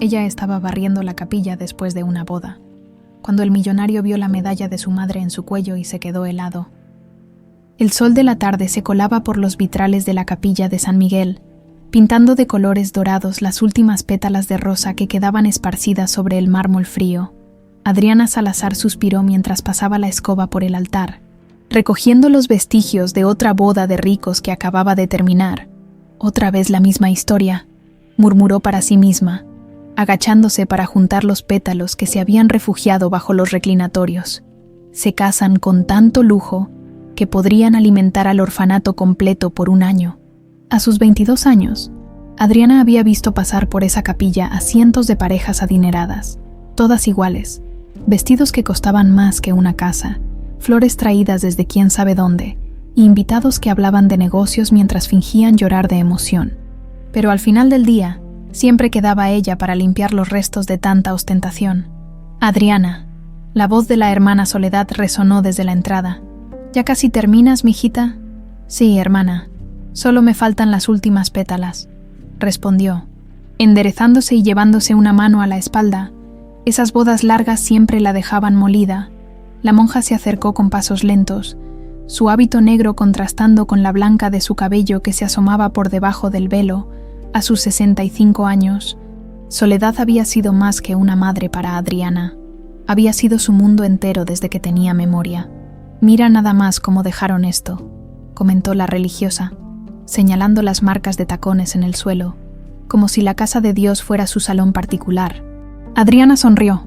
Ella estaba barriendo la capilla después de una boda, cuando el millonario vio la medalla de su madre en su cuello y se quedó helado. El sol de la tarde se colaba por los vitrales de la capilla de San Miguel, pintando de colores dorados las últimas pétalas de rosa que quedaban esparcidas sobre el mármol frío. Adriana Salazar suspiró mientras pasaba la escoba por el altar, recogiendo los vestigios de otra boda de ricos que acababa de terminar. Otra vez la misma historia, murmuró para sí misma, agachándose para juntar los pétalos que se habían refugiado bajo los reclinatorios. Se casan con tanto lujo que podrían alimentar al orfanato completo por un año. A sus 22 años, Adriana había visto pasar por esa capilla a cientos de parejas adineradas, todas iguales, vestidos que costaban más que una casa, flores traídas desde quién sabe dónde, y invitados que hablaban de negocios mientras fingían llorar de emoción. Pero al final del día, siempre quedaba ella para limpiar los restos de tanta ostentación. Adriana, la voz de la hermana Soledad resonó desde la entrada. ¿Ya casi terminas, mijita? Sí, hermana. Solo me faltan las últimas pétalas, respondió, enderezándose y llevándose una mano a la espalda. Esas bodas largas siempre la dejaban molida. La monja se acercó con pasos lentos, su hábito negro contrastando con la blanca de su cabello que se asomaba por debajo del velo. A sus 65 años, Soledad había sido más que una madre para Adriana. Había sido su mundo entero desde que tenía memoria. Mira nada más cómo dejaron esto, comentó la religiosa, señalando las marcas de tacones en el suelo, como si la casa de Dios fuera su salón particular. Adriana sonrió.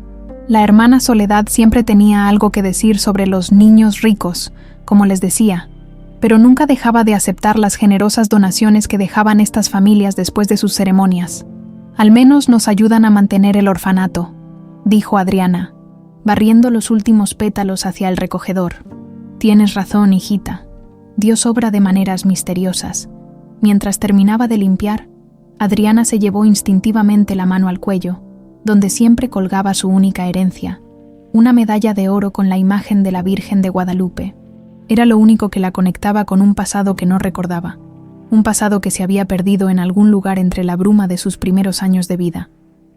La hermana Soledad siempre tenía algo que decir sobre los niños ricos, como les decía, pero nunca dejaba de aceptar las generosas donaciones que dejaban estas familias después de sus ceremonias. Al menos nos ayudan a mantener el orfanato, dijo Adriana, barriendo los últimos pétalos hacia el recogedor. Tienes razón, hijita. Dios obra de maneras misteriosas. Mientras terminaba de limpiar, Adriana se llevó instintivamente la mano al cuello, donde siempre colgaba su única herencia, una medalla de oro con la imagen de la Virgen de Guadalupe. Era lo único que la conectaba con un pasado que no recordaba, un pasado que se había perdido en algún lugar entre la bruma de sus primeros años de vida.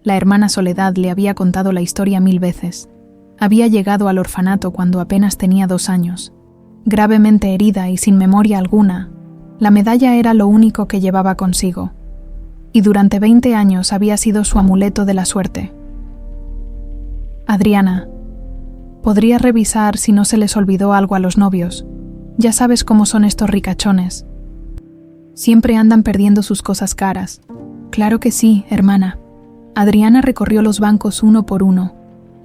La hermana Soledad le había contado la historia 1000 veces. Había llegado al orfanato cuando apenas tenía 2 años. Gravemente herida y sin memoria alguna, la medalla era lo único que llevaba consigo. Y durante 20 años había sido su amuleto de la suerte. Adriana, podría revisar si no se les olvidó algo a los novios. Ya sabes cómo son estos ricachones. Siempre andan perdiendo sus cosas caras. Claro que sí, hermana. Adriana recorrió los bancos uno por uno,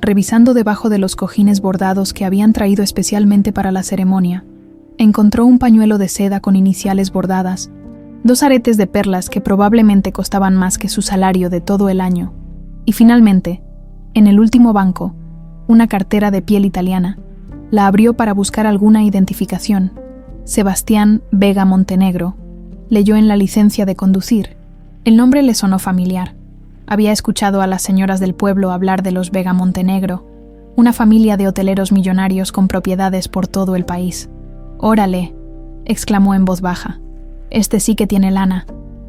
revisando debajo de los cojines bordados que habían traído especialmente para la ceremonia. Encontró un pañuelo de seda con iniciales bordadas, 2 aretes de perlas que probablemente costaban más que su salario de todo el año, y finalmente, en el último banco, una cartera de piel italiana. La abrió para buscar alguna identificación. Sebastián Vega Montenegro. Leyó en la licencia de conducir. El nombre le sonó familiar. Había escuchado a las señoras del pueblo hablar de los Vega Montenegro, una familia de hoteleros millonarios con propiedades por todo el país. «Órale», exclamó en voz baja. «Este sí que tiene lana».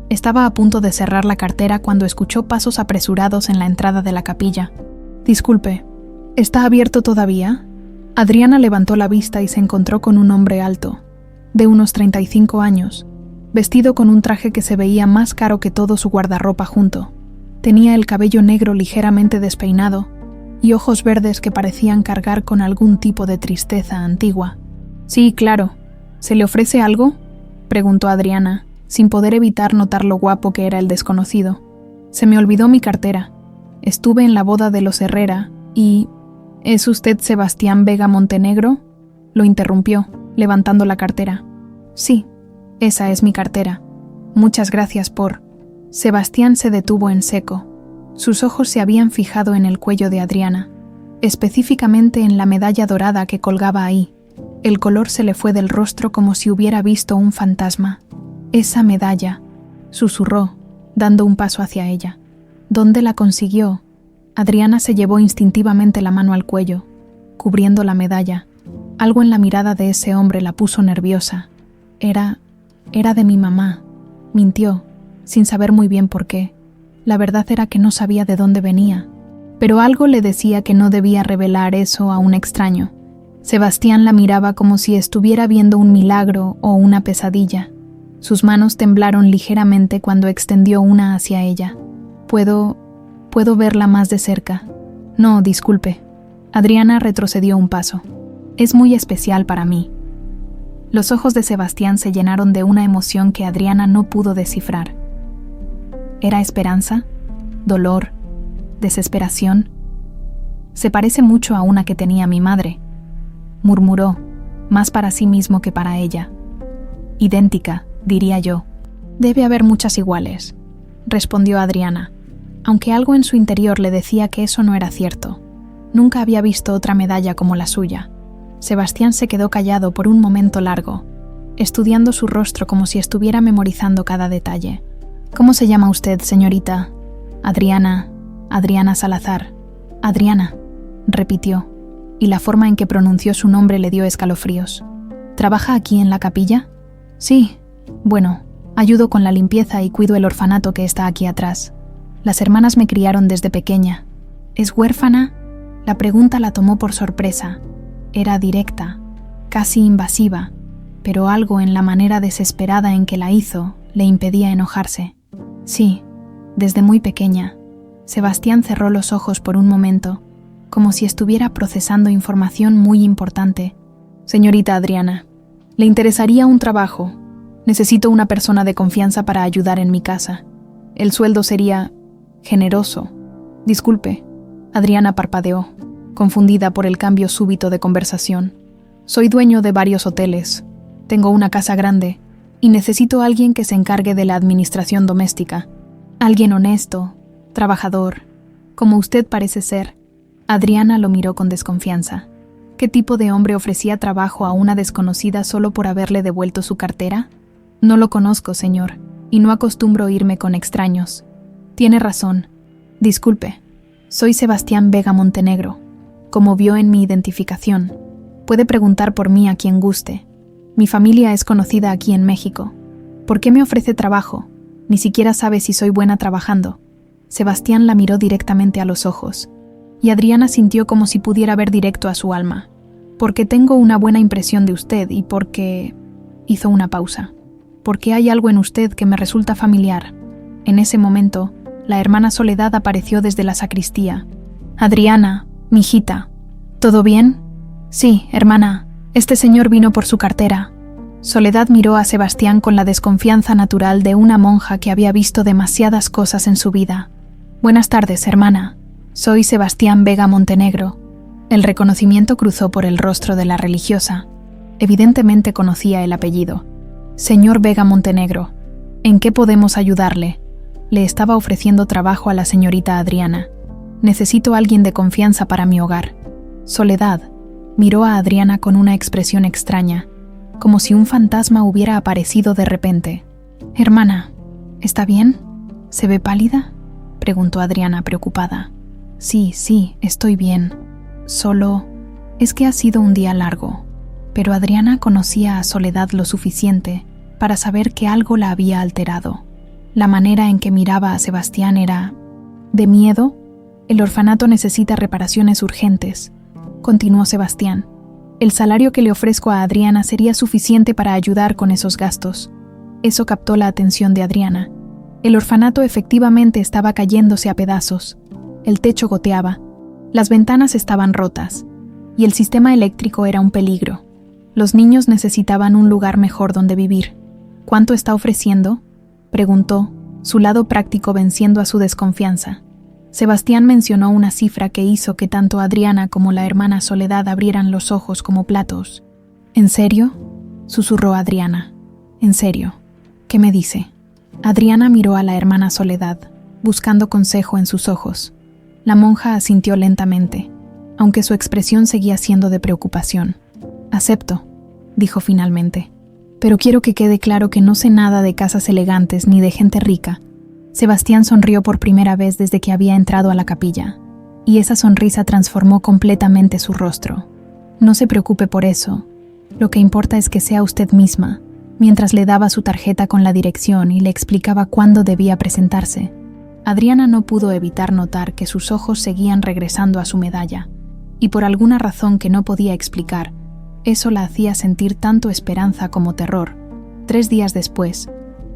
Estaba a punto de cerrar la cartera cuando escuchó pasos apresurados en la entrada de la capilla. «Disculpe, ¿está abierto todavía?» Adriana levantó la vista y se encontró con un hombre alto, de unos 35 años, vestido con un traje que se veía más caro que todo su guardarropa junto. Tenía el cabello negro ligeramente despeinado y ojos verdes que parecían cargar con algún tipo de tristeza antigua. «Sí, claro. ¿Se le ofrece algo?», preguntó Adriana, sin poder evitar notar lo guapo que era el desconocido. «Se me olvidó mi cartera. Estuve en la boda de los Herrera y... ¿Es usted Sebastián Vega Montenegro?», lo interrumpió, levantando la cartera. «Sí, esa es mi cartera. Muchas gracias por...». Sebastián se detuvo en seco. Sus ojos se habían fijado en el cuello de Adriana, específicamente en la medalla dorada que colgaba ahí. El color se le fue del rostro como si hubiera visto un fantasma. «Esa medalla», susurró, dando un paso hacia ella. «¿Dónde la consiguió?». Adriana se llevó instintivamente la mano al cuello, cubriendo la medalla. Algo en la mirada de ese hombre la puso nerviosa. Era de mi mamá. Mintió, sin saber muy bien por qué. La verdad era que no sabía de dónde venía, pero algo le decía que no debía revelar eso a un extraño. Sebastián la miraba como si estuviera viendo un milagro o una pesadilla. Sus manos temblaron ligeramente cuando extendió una hacia ella. ¿Puedo verla más de cerca? No, disculpe. Adriana retrocedió un paso. Es muy especial para mí. Los ojos de Sebastián se llenaron de una emoción que Adriana no pudo descifrar. ¿Era esperanza? ¿Dolor? ¿Desesperación? Se parece mucho a una que tenía mi madre, murmuró, más para sí mismo que para ella. Idéntica, diría yo. Debe haber muchas iguales, respondió Adriana, aunque algo en su interior le decía que eso no era cierto. Nunca había visto otra medalla como la suya. Sebastián se quedó callado por un momento largo, estudiando su rostro como si estuviera memorizando cada detalle. ¿Cómo se llama usted, señorita? Adriana Salazar. Adriana, repitió, y la forma en que pronunció su nombre le dio escalofríos. ¿Trabaja aquí en la capilla? Sí. Bueno, ayudo con la limpieza y cuido el orfanato que está aquí atrás. Las hermanas me criaron desde pequeña. ¿Es huérfana? La pregunta la tomó por sorpresa. Era directa, casi invasiva, pero algo en la manera desesperada en que la hizo le impedía enojarse. Sí, desde muy pequeña. Sebastián cerró los ojos por un momento, como si estuviera procesando información muy importante. Señorita Adriana, ¿le interesaría un trabajo? Necesito una persona de confianza para ayudar en mi casa. El sueldo sería generoso. Disculpe. Adriana parpadeó, confundida por el cambio súbito de conversación. Soy dueño de varios hoteles. Tengo una casa grande y necesito a alguien que se encargue de la administración doméstica. Alguien honesto, trabajador, como usted parece ser. Adriana lo miró con desconfianza. ¿Qué tipo de hombre ofrecía trabajo a una desconocida solo por haberle devuelto su cartera? No lo conozco, señor, y no acostumbro irme con extraños. Tiene razón. Disculpe, soy Sebastián Vega Montenegro. Como vio en mi identificación, puede preguntar por mí a quien guste. Mi familia es conocida aquí en México. ¿Por qué me ofrece trabajo? Ni siquiera sabe si soy buena trabajando. Sebastián la miró directamente a los ojos, y Adriana sintió como si pudiera ver directo a su alma. Porque tengo una buena impresión de usted y porque... Hizo una pausa. Porque hay algo en usted que me resulta familiar. En ese momento, la hermana Soledad apareció desde la sacristía. Adriana, mijita, ¿todo bien? Sí, hermana, este señor vino por su cartera. Soledad miró a Sebastián con la desconfianza natural de una monja que había visto demasiadas cosas en su vida. Buenas tardes, hermana. Soy Sebastián Vega Montenegro. El reconocimiento cruzó por el rostro de la religiosa. Evidentemente conocía el apellido. Señor Vega Montenegro, ¿en qué podemos ayudarle? Le estaba ofreciendo trabajo a la señorita Adriana. Necesito a alguien de confianza para mi hogar. Soledad miró a Adriana con una expresión extraña, como si un fantasma hubiera aparecido de repente. Hermana, ¿está bien? ¿Se ve pálida?, preguntó Adriana preocupada. Sí, estoy bien. Solo es que ha sido un día largo. Pero Adriana conocía a Soledad lo suficiente para saber que algo la había alterado. La manera en que miraba a Sebastián era... ¿De miedo? El orfanato necesita reparaciones urgentes, continuó Sebastián. El salario que le ofrezco a Adriana sería suficiente para ayudar con esos gastos. Eso captó la atención de Adriana. El orfanato efectivamente estaba cayéndose a pedazos. El techo goteaba, las ventanas estaban rotas, y el sistema eléctrico era un peligro. Los niños necesitaban un lugar mejor donde vivir. ¿Cuánto está ofreciendo?, preguntó, su lado práctico venciendo a su desconfianza. Sebastián mencionó una cifra que hizo que tanto Adriana como la hermana Soledad abrieran los ojos como platos. ¿En serio?, susurró Adriana. ¿En serio? ¿Qué me dice? Adriana miró a la hermana Soledad, buscando consejo en sus ojos. La monja asintió lentamente, aunque su expresión seguía siendo de preocupación. Acepto, dijo finalmente. Pero quiero que quede claro que no sé nada de casas elegantes ni de gente rica. Sebastián sonrió por primera vez desde que había entrado a la capilla, y esa sonrisa transformó completamente su rostro. No se preocupe por eso. Lo que importa es que sea usted misma, mientras le daba su tarjeta con la dirección y le explicaba cuándo debía presentarse. Adriana no pudo evitar notar que sus ojos seguían regresando a su medalla, y por alguna razón que no podía explicar, eso la hacía sentir tanto esperanza como terror. 3 días después,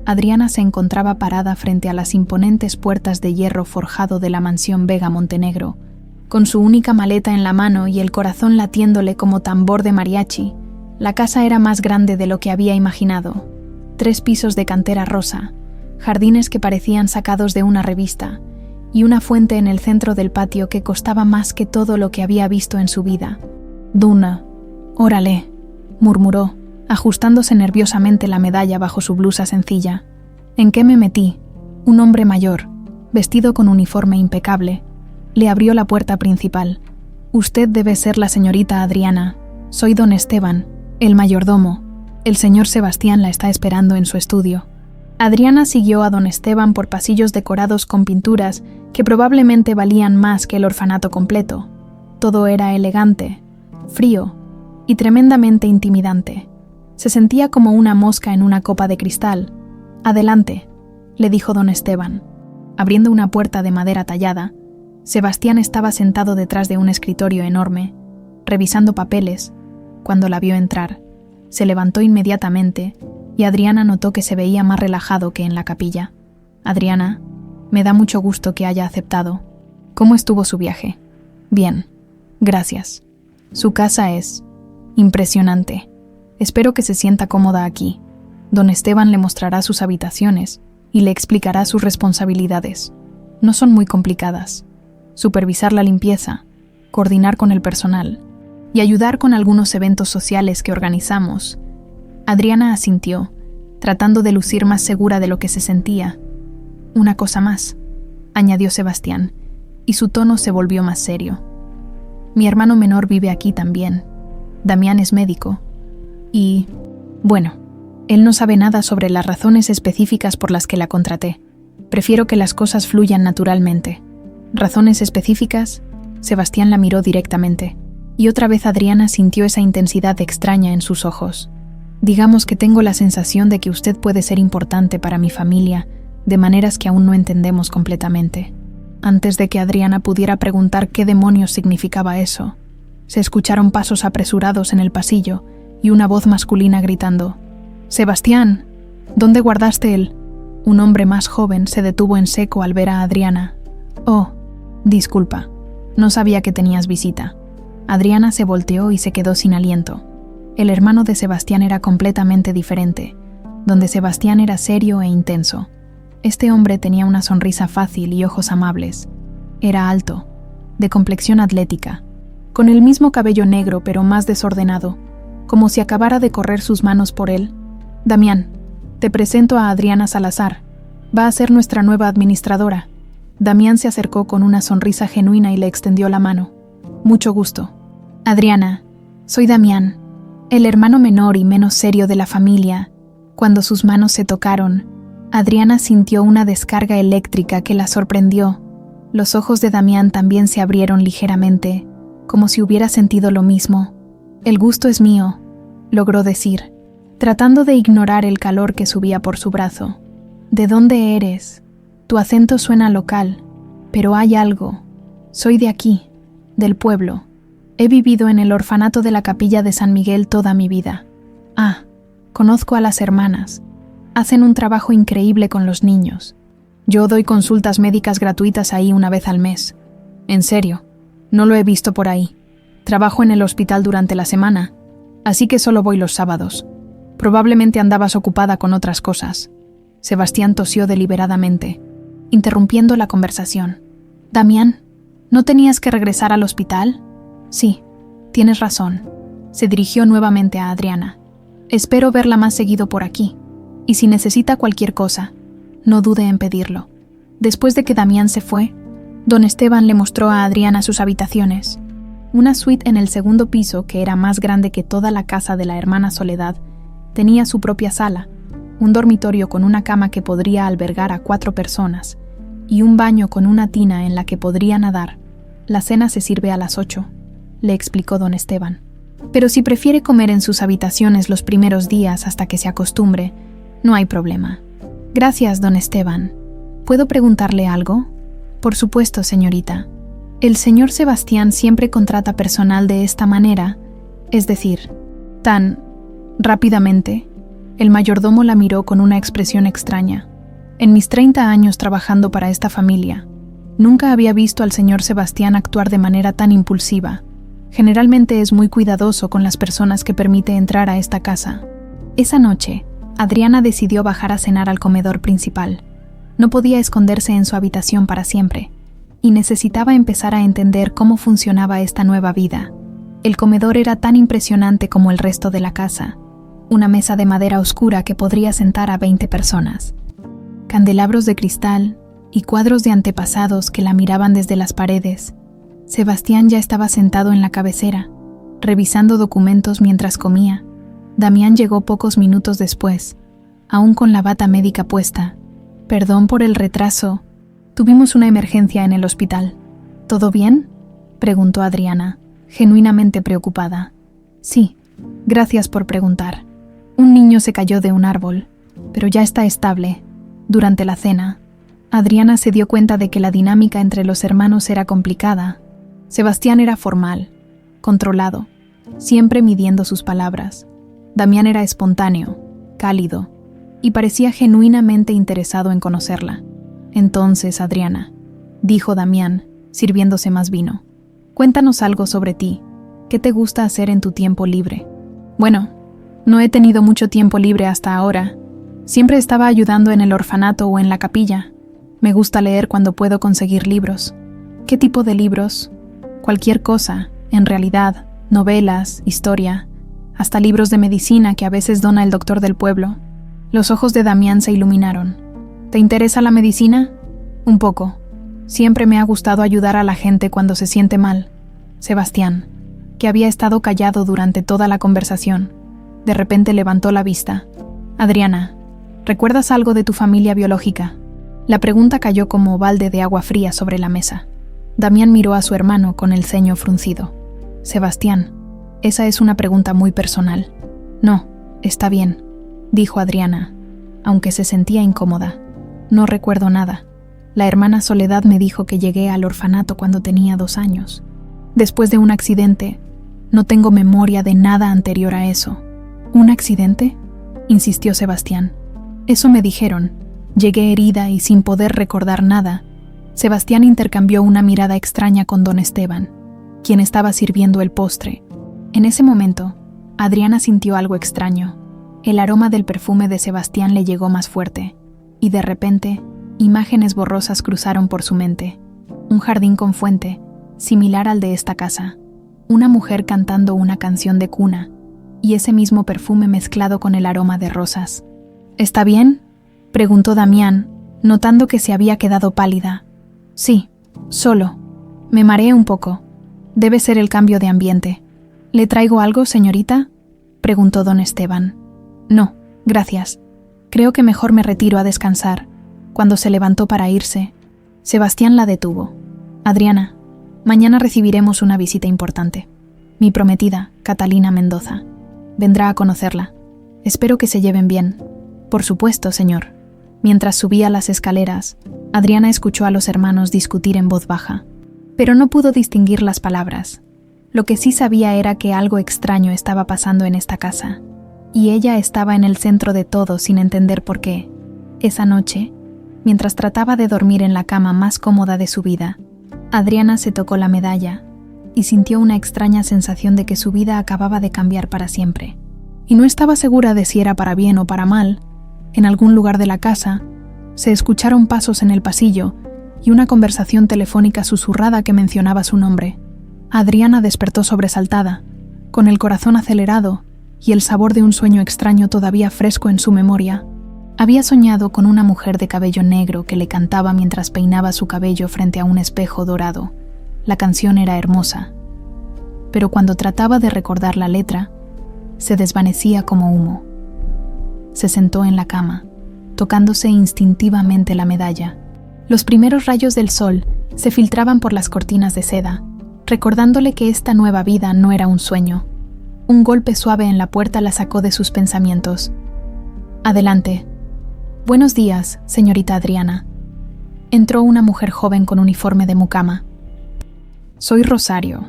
Adriana se encontraba parada frente a las imponentes puertas de hierro forjado de la mansión Vega Montenegro, con su única maleta en la mano y el corazón latiéndole como tambor de mariachi. La casa era más grande de lo que había imaginado. 3 pisos de cantera rosa, jardines que parecían sacados de una revista, y una fuente en el centro del patio que costaba más que todo lo que había visto en su vida. «Duna, órale», murmuró, ajustándose nerviosamente la medalla bajo su blusa sencilla. «¿En qué me metí?» Un hombre mayor, vestido con uniforme impecable, le abrió la puerta principal. «Usted debe ser la señorita Adriana. Soy don Esteban, el mayordomo. El señor Sebastián la está esperando en su estudio». Adriana siguió a don Esteban por pasillos decorados con pinturas que probablemente valían más que el orfanato completo. Todo era elegante, frío y tremendamente intimidante. Se sentía como una mosca en una copa de cristal. «Adelante», le dijo don Esteban. Abriendo una puerta de madera tallada, Sebastián estaba sentado detrás de un escritorio enorme, revisando papeles. Cuando la vio entrar, se levantó inmediatamente y Adriana notó que se veía más relajado que en la capilla. «Adriana, me da mucho gusto que haya aceptado. ¿Cómo estuvo su viaje?» «Bien, gracias. Su casa es impresionante. Espero que se sienta cómoda aquí. Don Esteban le mostrará sus habitaciones y le explicará sus responsabilidades. No son muy complicadas. Supervisar la limpieza, coordinar con el personal y ayudar con algunos eventos sociales que organizamos». Adriana asintió, tratando de lucir más segura de lo que se sentía. «Una cosa más», añadió Sebastián, y su tono se volvió más serio. «Mi hermano menor vive aquí también. Damián es médico. Y, bueno, él no sabe nada sobre las razones específicas por las que la contraté. Prefiero que las cosas fluyan naturalmente». «¿Razones específicas?» Sebastián la miró directamente, y otra vez Adriana sintió esa intensidad extraña en sus ojos. «Digamos que tengo la sensación de que usted puede ser importante para mi familia, de maneras que aún no entendemos completamente». Antes de que Adriana pudiera preguntar qué demonios significaba eso, se escucharon pasos apresurados en el pasillo y una voz masculina gritando: «Sebastián, ¿dónde guardaste el...?» Un hombre más joven se detuvo en seco al ver a Adriana. «Oh, disculpa, no sabía que tenías visita». Adriana se volteó y se quedó sin aliento. El hermano de Sebastián era completamente diferente, donde Sebastián era serio e intenso. Este hombre tenía una sonrisa fácil y ojos amables. Era alto, de complexión atlética, con el mismo cabello negro pero más desordenado, como si acabara de correr sus manos por él. «Damián, te presento a Adriana Salazar. Va a ser nuestra nueva administradora». Damián se acercó con una sonrisa genuina y le extendió la mano. «Mucho gusto». «Adriana, soy Damián, el hermano menor y menos serio de la familia». Cuando sus manos se tocaron, Adriana sintió una descarga eléctrica que la sorprendió. Los ojos de Damián también se abrieron ligeramente, como si hubiera sentido lo mismo. «El gusto es mío», logró decir, tratando de ignorar el calor que subía por su brazo. «¿De dónde eres? Tu acento suena local, pero hay algo. Soy de aquí, del pueblo. He vivido en el orfanato de la Capilla de San Miguel toda mi vida. Ah, conozco a las hermanas. Hacen un trabajo increíble con los niños. Yo doy consultas médicas gratuitas ahí una vez al mes. En serio, no lo he visto por ahí. Trabajo en el hospital durante la semana, así que solo voy los sábados. Probablemente andabas ocupada con otras cosas». Sebastián tosió deliberadamente, interrumpiendo la conversación. «Damián, ¿no tenías que regresar al hospital?» «Sí, tienes razón». Se dirigió nuevamente a Adriana. «Espero verla más seguido por aquí, y si necesita cualquier cosa, no dude en pedirlo». Después de que Damián se fue, don Esteban le mostró a Adriana sus habitaciones. Una suite en el segundo piso, que era más grande que toda la casa de la hermana Soledad, tenía su propia sala, un dormitorio con una cama que podría albergar a 4 personas, y un baño con una tina en la que podría nadar. «La cena se sirve a las 8», le explicó don Esteban. «Pero si prefiere comer en sus habitaciones los primeros días hasta que se acostumbre, no hay problema». «Gracias, don Esteban. ¿Puedo preguntarle algo? Por supuesto, señorita. El señor Sebastián siempre contrata personal de esta manera, es decir, tan rápidamente. El mayordomo la miró con una expresión extraña. En mis 30 años trabajando para esta familia, nunca había visto al señor Sebastián actuar de manera tan impulsiva. Generalmente es muy cuidadoso con las personas que permite entrar a esta casa. Esa noche, Adriana decidió bajar a cenar al comedor principal. No podía esconderse en su habitación para siempre, y necesitaba empezar a entender cómo funcionaba esta nueva vida. El comedor era tan impresionante como el resto de la casa. Una mesa de madera oscura que podría sentar a 20 personas. Candelabros de cristal y cuadros de antepasados que la miraban desde las paredes. Sebastián ya estaba sentado en la cabecera, revisando documentos mientras comía. Damián llegó pocos minutos después, aún con la bata médica puesta. Perdón por el retraso. Tuvimos una emergencia en el hospital. ¿Todo bien?, preguntó Adriana, genuinamente preocupada. Sí, gracias por preguntar. Un niño se cayó de un árbol, pero ya está estable. Durante la cena, Adriana se dio cuenta de que la dinámica entre los hermanos era complicada. Sebastián era formal, controlado, siempre midiendo sus palabras. Damián era espontáneo, cálido, y parecía genuinamente interesado en conocerla. Entonces, Adriana, dijo Damián, sirviéndose más vino, cuéntanos algo sobre ti. ¿Qué te gusta hacer en tu tiempo libre? Bueno, no he tenido mucho tiempo libre hasta ahora. Siempre estaba ayudando en el orfanato o en la capilla. Me gusta leer cuando puedo conseguir libros. ¿Qué tipo de libros? Cualquier cosa, en realidad, novelas, historia, hasta libros de medicina que a veces dona el doctor del pueblo. Los ojos de Damián se iluminaron. ¿Te interesa la medicina? Un poco. Siempre me ha gustado ayudar a la gente cuando se siente mal. Sebastián, que había estado callado durante toda la conversación, de repente levantó la vista. Adriana, ¿recuerdas algo de tu familia biológica? La pregunta cayó como balde de agua fría sobre la mesa. Damián miró a su hermano con el ceño fruncido. Sebastián, esa es una pregunta muy personal. No, está bien, dijo Adriana, aunque se sentía incómoda. No recuerdo nada. La hermana Soledad me dijo que llegué al orfanato cuando tenía 2 años. Después de un accidente, no tengo memoria de nada anterior a eso. ¿Un accidente?, insistió Sebastián. Eso me dijeron. Llegué herida y sin poder recordar nada. Sebastián intercambió una mirada extraña con don Esteban, quien estaba sirviendo el postre. En ese momento, Adriana sintió algo extraño. El aroma del perfume de Sebastián le llegó más fuerte, y de repente, imágenes borrosas cruzaron por su mente. Un jardín con fuente, similar al de esta casa. Una mujer cantando una canción de cuna, y ese mismo perfume mezclado con el aroma de rosas. ¿Está bien?, preguntó Damián, notando que se había quedado pálida. Sí, solo. Me mareé un poco. Debe ser el cambio de ambiente. ¿Le traigo algo, señorita?, preguntó don Esteban. No, gracias. Creo que mejor me retiro a descansar. Cuando se levantó para irse, Sebastián la detuvo. Adriana, mañana recibiremos una visita importante. Mi prometida, Catalina Mendoza. Vendrá a conocerla. Espero que se lleven bien. Por supuesto, señor. Mientras subía las escaleras, Adriana escuchó a los hermanos discutir en voz baja, pero no pudo distinguir las palabras. Lo que sí sabía era que algo extraño estaba pasando en esta casa, y ella estaba en el centro de todo sin entender por qué. Esa noche, mientras trataba de dormir en la cama más cómoda de su vida, Adriana se tocó la medalla y sintió una extraña sensación de que su vida acababa de cambiar para siempre. Y no estaba segura de si era para bien o para mal. En algún lugar de la casa, se escucharon pasos en el pasillo y una conversación telefónica susurrada que mencionaba su nombre. Adriana despertó sobresaltada, con el corazón acelerado y el sabor de un sueño extraño todavía fresco en su memoria. Había soñado con una mujer de cabello negro que le cantaba mientras peinaba su cabello frente a un espejo dorado. La canción era hermosa, pero cuando trataba de recordar la letra, se desvanecía como humo. Se sentó en la cama, tocándose instintivamente la medalla. Los primeros rayos del sol se filtraban por las cortinas de seda, recordándole que esta nueva vida no era un sueño. Un golpe suave en la puerta la sacó de sus pensamientos. Adelante. Buenos días, señorita Adriana. Entró una mujer joven con uniforme de mucama. «Soy Rosario.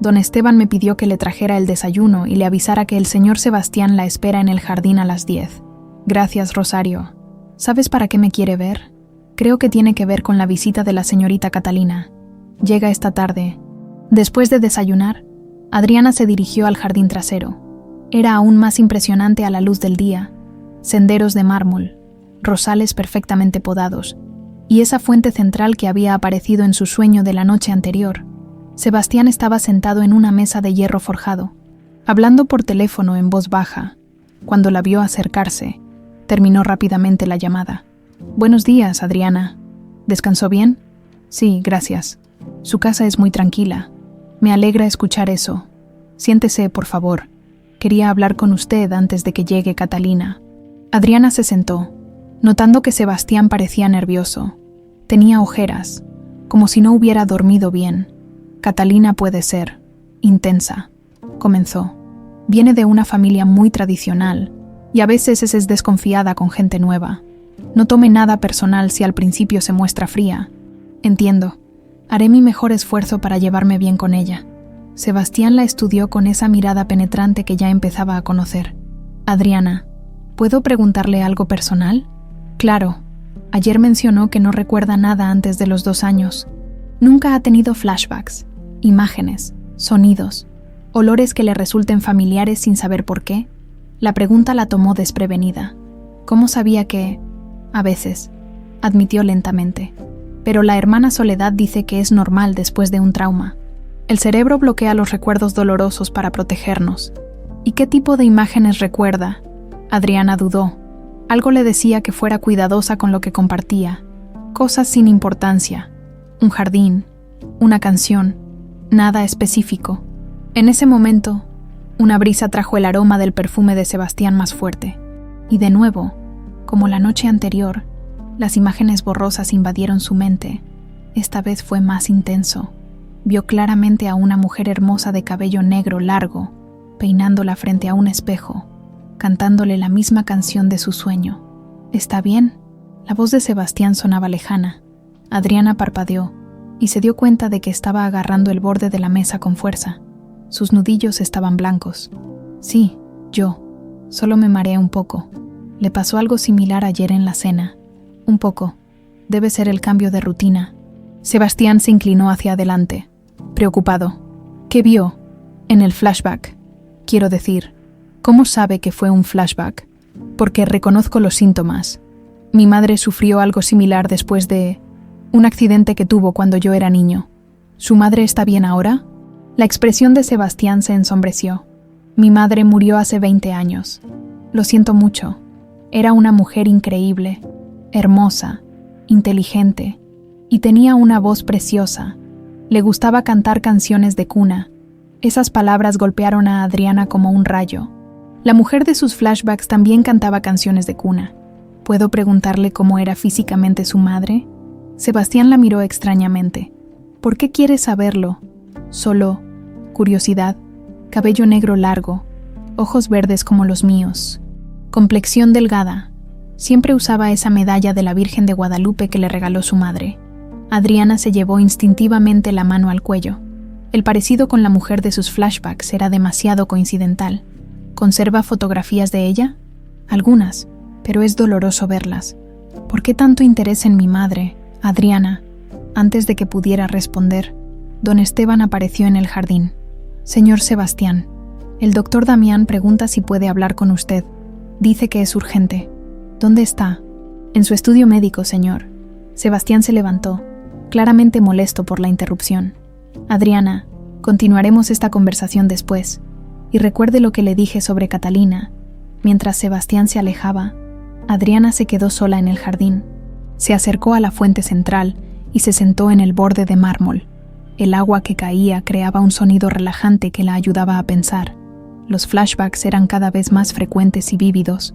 Don Esteban me pidió que le trajera el desayuno y le avisara que el señor Sebastián la espera en el jardín a las 10. Gracias, Rosario. ¿Sabes para qué me quiere ver? Creo que tiene que ver con la visita de la señorita Catalina. Llega esta tarde». Después de desayunar, Adriana se dirigió al jardín trasero. Era aún más impresionante a la luz del día. Senderos de mármol, rosales perfectamente podados, y esa fuente central que había aparecido en su sueño de la noche anterior. Sebastián estaba sentado en una mesa de hierro forjado, hablando por teléfono en voz baja. Cuando la vio acercarse, terminó rápidamente la llamada. «Buenos días, Adriana. ¿Descansó bien?» «Sí, gracias. Su casa es muy tranquila. Me alegra escuchar eso. Siéntese, por favor. Quería hablar con usted antes de que llegue Catalina». Adriana se sentó, notando que Sebastián parecía nervioso. Tenía ojeras, como si no hubiera dormido bien. «Catalina puede ser intensa», comenzó. «Viene de una familia muy tradicional y a veces es desconfiada con gente nueva. No tome nada personal si al principio se muestra fría. Entiendo. Haré mi mejor esfuerzo para llevarme bien con ella». Sebastián la estudió con esa mirada penetrante que ya empezaba a conocer. «Adriana, ¿puedo preguntarle algo personal?» «Claro. Ayer mencionó que no recuerda nada antes de los 2 años. Nunca ha tenido flashbacks, imágenes, sonidos, olores que le resulten familiares sin saber por qué». La pregunta la tomó desprevenida. ¿Cómo sabía que...? «A veces», admitió lentamente. «Pero la hermana Soledad dice que es normal después de un trauma. El cerebro bloquea los recuerdos dolorosos para protegernos». «¿Y qué tipo de imágenes recuerda?» Adriana dudó. Algo le decía que fuera cuidadosa con lo que compartía. Cosas sin importancia. Un jardín, una canción, nada específico. En ese momento, una brisa trajo el aroma del perfume de Sebastián más fuerte. Y de nuevo, como la noche anterior, las imágenes borrosas invadieron su mente. Esta vez fue más intenso. Vio claramente a una mujer hermosa de cabello negro largo, peinándola frente a un espejo, cantándole la misma canción de su sueño. «¿Está bien?». La voz de Sebastián sonaba lejana. Adriana parpadeó y se dio cuenta de que estaba agarrando el borde de la mesa con fuerza. Sus nudillos estaban blancos. «Sí, yo. Solo me mareé un poco. Le pasó algo similar ayer en la cena. Un poco. Debe ser el cambio de rutina». Sebastián se inclinó hacia adelante, preocupado. «¿Qué vio? En el flashback. Quiero decir, ¿cómo sabe que fue un flashback?» «Porque reconozco los síntomas. Mi madre sufrió algo similar después de un accidente que tuvo cuando yo era niño». «¿Su madre está bien ahora?». La expresión de Sebastián se ensombreció. «Mi madre murió hace 20 años. Lo siento mucho. Era una mujer increíble, hermosa, inteligente, y tenía una voz preciosa. Le gustaba cantar canciones de cuna». Esas palabras golpearon a Adriana como un rayo. La mujer de sus flashbacks también cantaba canciones de cuna. ¿Puedo preguntarle cómo era físicamente su madre? Sebastián la miró extrañamente. ¿Por qué quiere saberlo? Solo curiosidad, cabello negro largo, ojos verdes como los míos, complexión delgada. Siempre usaba esa medalla de la Virgen de Guadalupe que le regaló su madre. Adriana se llevó instintivamente la mano al cuello. El parecido con la mujer de sus flashbacks era demasiado coincidental. ¿Conserva fotografías de ella? Algunas, pero es doloroso verlas. ¿Por qué tanto interés en mi madre, Adriana? Antes de que pudiera responder, don Esteban apareció en el jardín. «Señor Sebastián, el doctor Damián pregunta si puede hablar con usted. Dice que es urgente». «¿Dónde está?» «En su estudio médico, señor». Sebastián se levantó, claramente molesto por la interrupción. «Adriana, continuaremos esta conversación después. Y recuerde lo que le dije sobre Catalina». Mientras Sebastián se alejaba, Adriana se quedó sola en el jardín. Se acercó a la fuente central y se sentó en el borde de mármol. El agua que caía creaba un sonido relajante que la ayudaba a pensar. Los flashbacks eran cada vez más frecuentes y vívidos,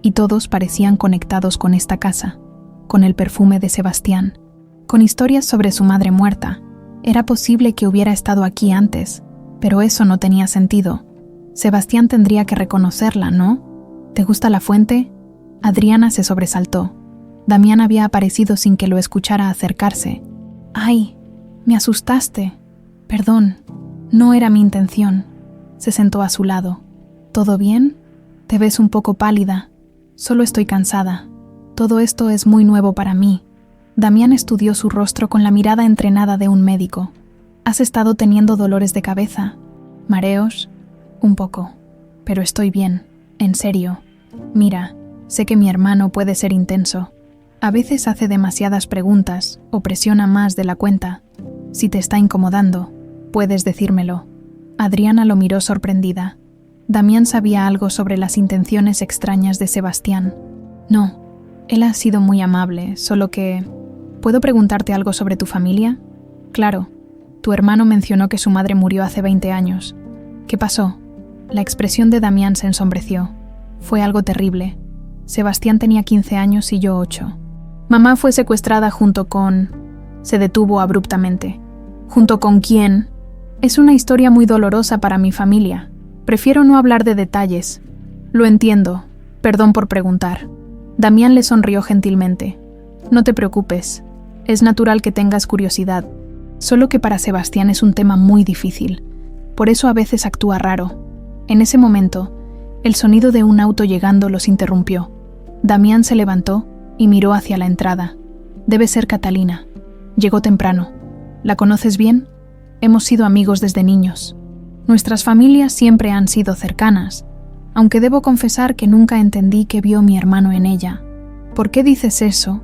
y todos parecían conectados con esta casa, con el perfume de Sebastián, con historias sobre su madre muerta. Era posible que hubiera estado aquí antes, pero eso no tenía sentido. Sebastián tendría que reconocerla, ¿no? ¿Te gusta la fuente? Adriana se sobresaltó. Damián había aparecido sin que lo escuchara acercarse. «¡Ay! Me asustaste. Perdón, no era mi intención». Se sentó a su lado. «¿Todo bien? Te ves un poco pálida». «Solo estoy cansada. Todo esto es muy nuevo para mí». Damián estudió su rostro con la mirada entrenada de un médico. «¿Has estado teniendo dolores de cabeza? ¿Mareos?» «Un poco. Pero estoy bien. En serio. Mira, sé que mi hermano puede ser intenso. A veces hace demasiadas preguntas o presiona más de la cuenta. Si te está incomodando, puedes decírmelo». Adriana lo miró sorprendida. Damián sabía algo sobre las intenciones extrañas de Sebastián. «No, él ha sido muy amable, solo que... ¿Puedo preguntarte algo sobre tu familia?» «Claro. Tu hermano mencionó que su madre murió hace 20 años. ¿Qué pasó?» La expresión de Damián se ensombreció. «Fue algo terrible. Sebastián tenía 15 años y yo 8. Mamá fue secuestrada junto con...» Se detuvo abruptamente. «¿Junto con quién?» «Es una historia muy dolorosa para mi familia. Prefiero no hablar de detalles». «Lo entiendo. Perdón por preguntar». Damián le sonrió gentilmente. «No te preocupes. Es natural que tengas curiosidad. Solo que para Sebastián es un tema muy difícil. Por eso a veces actúa raro». En ese momento, el sonido de un auto llegando los interrumpió. Damián se levantó y miró hacia la entrada. «Debe ser Catalina. Llegó temprano. ¿La conoces bien?» «Hemos sido amigos desde niños. Nuestras familias siempre han sido cercanas, aunque debo confesar que nunca entendí qué vio mi hermano en ella». «¿Por qué dices eso?»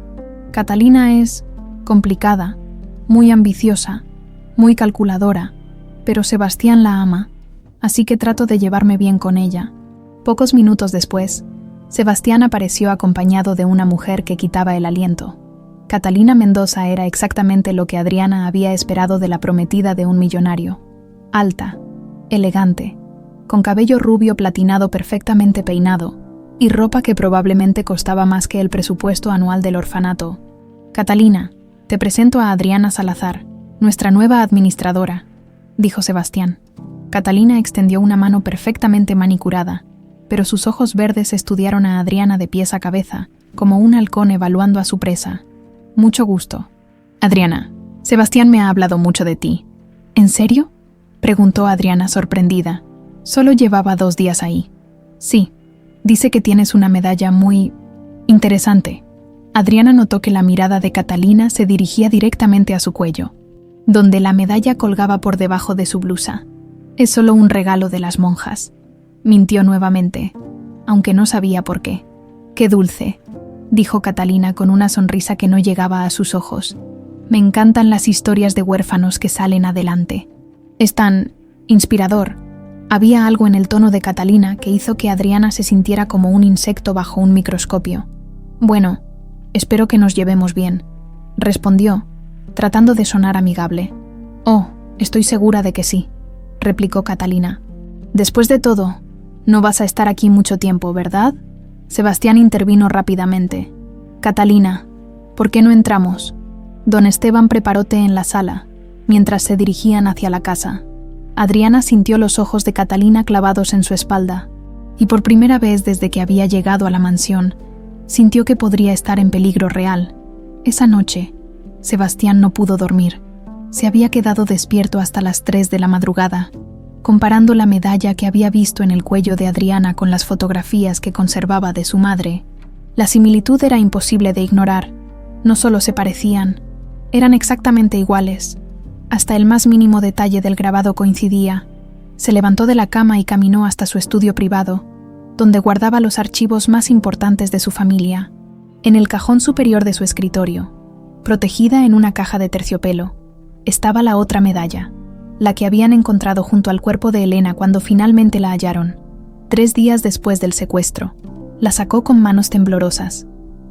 «Catalina es complicada, muy ambiciosa, muy calculadora, pero Sebastián la ama, así que trato de llevarme bien con ella». Pocos minutos después, Sebastián apareció acompañado de una mujer que quitaba el aliento. Catalina Mendoza era exactamente lo que Adriana había esperado de la prometida de un millonario. Alta, elegante, con cabello rubio platinado perfectamente peinado y ropa que probablemente costaba más que el presupuesto anual del orfanato. «Catalina, te presento a Adriana Salazar, nuestra nueva administradora», dijo Sebastián. Catalina extendió una mano perfectamente manicurada, pero sus ojos verdes estudiaron a Adriana de pies a cabeza, como un halcón evaluando a su presa. «Mucho gusto. Adriana, Sebastián me ha hablado mucho de ti». «¿En serio?», preguntó Adriana sorprendida. Solo llevaba 2 días ahí. «Sí, dice que tienes una medalla muy... interesante». Adriana notó que la mirada de Catalina se dirigía directamente a su cuello, donde la medalla colgaba por debajo de su blusa. «Es solo un regalo de las monjas», mintió nuevamente, aunque no sabía por qué. «Qué dulce», dijo Catalina con una sonrisa que no llegaba a sus ojos. «Me encantan las historias de huérfanos que salen adelante. Es tan inspirador». Había algo en el tono de Catalina que hizo que Adriana se sintiera como un insecto bajo un microscopio. «Bueno, espero que nos llevemos bien», respondió, tratando de sonar amigable. «Oh, estoy segura de que sí», replicó Catalina. «Después de todo, no vas a estar aquí mucho tiempo, ¿verdad?». Sebastián intervino rápidamente. «Catalina, ¿por qué no entramos?». Don Esteban preparó té en la sala, mientras se dirigían hacia la casa. Adriana sintió los ojos de Catalina clavados en su espalda, y por primera vez desde que había llegado a la mansión, sintió que podría estar en peligro real. Esa noche, Sebastián no pudo dormir. Se había quedado despierto hasta las 3 de la madrugada, comparando la medalla que había visto en el cuello de Adriana con las fotografías que conservaba de su madre. La similitud era imposible de ignorar. No solo se parecían, eran exactamente iguales. Hasta el más mínimo detalle del grabado coincidía. Se levantó de la cama y caminó hasta su estudio privado, donde guardaba los archivos más importantes de su familia. En el cajón superior de su escritorio, protegida en una caja de terciopelo, estaba la otra medalla, la que habían encontrado junto al cuerpo de Elena cuando finalmente la hallaron, 3 días después del secuestro. La sacó con manos temblorosas.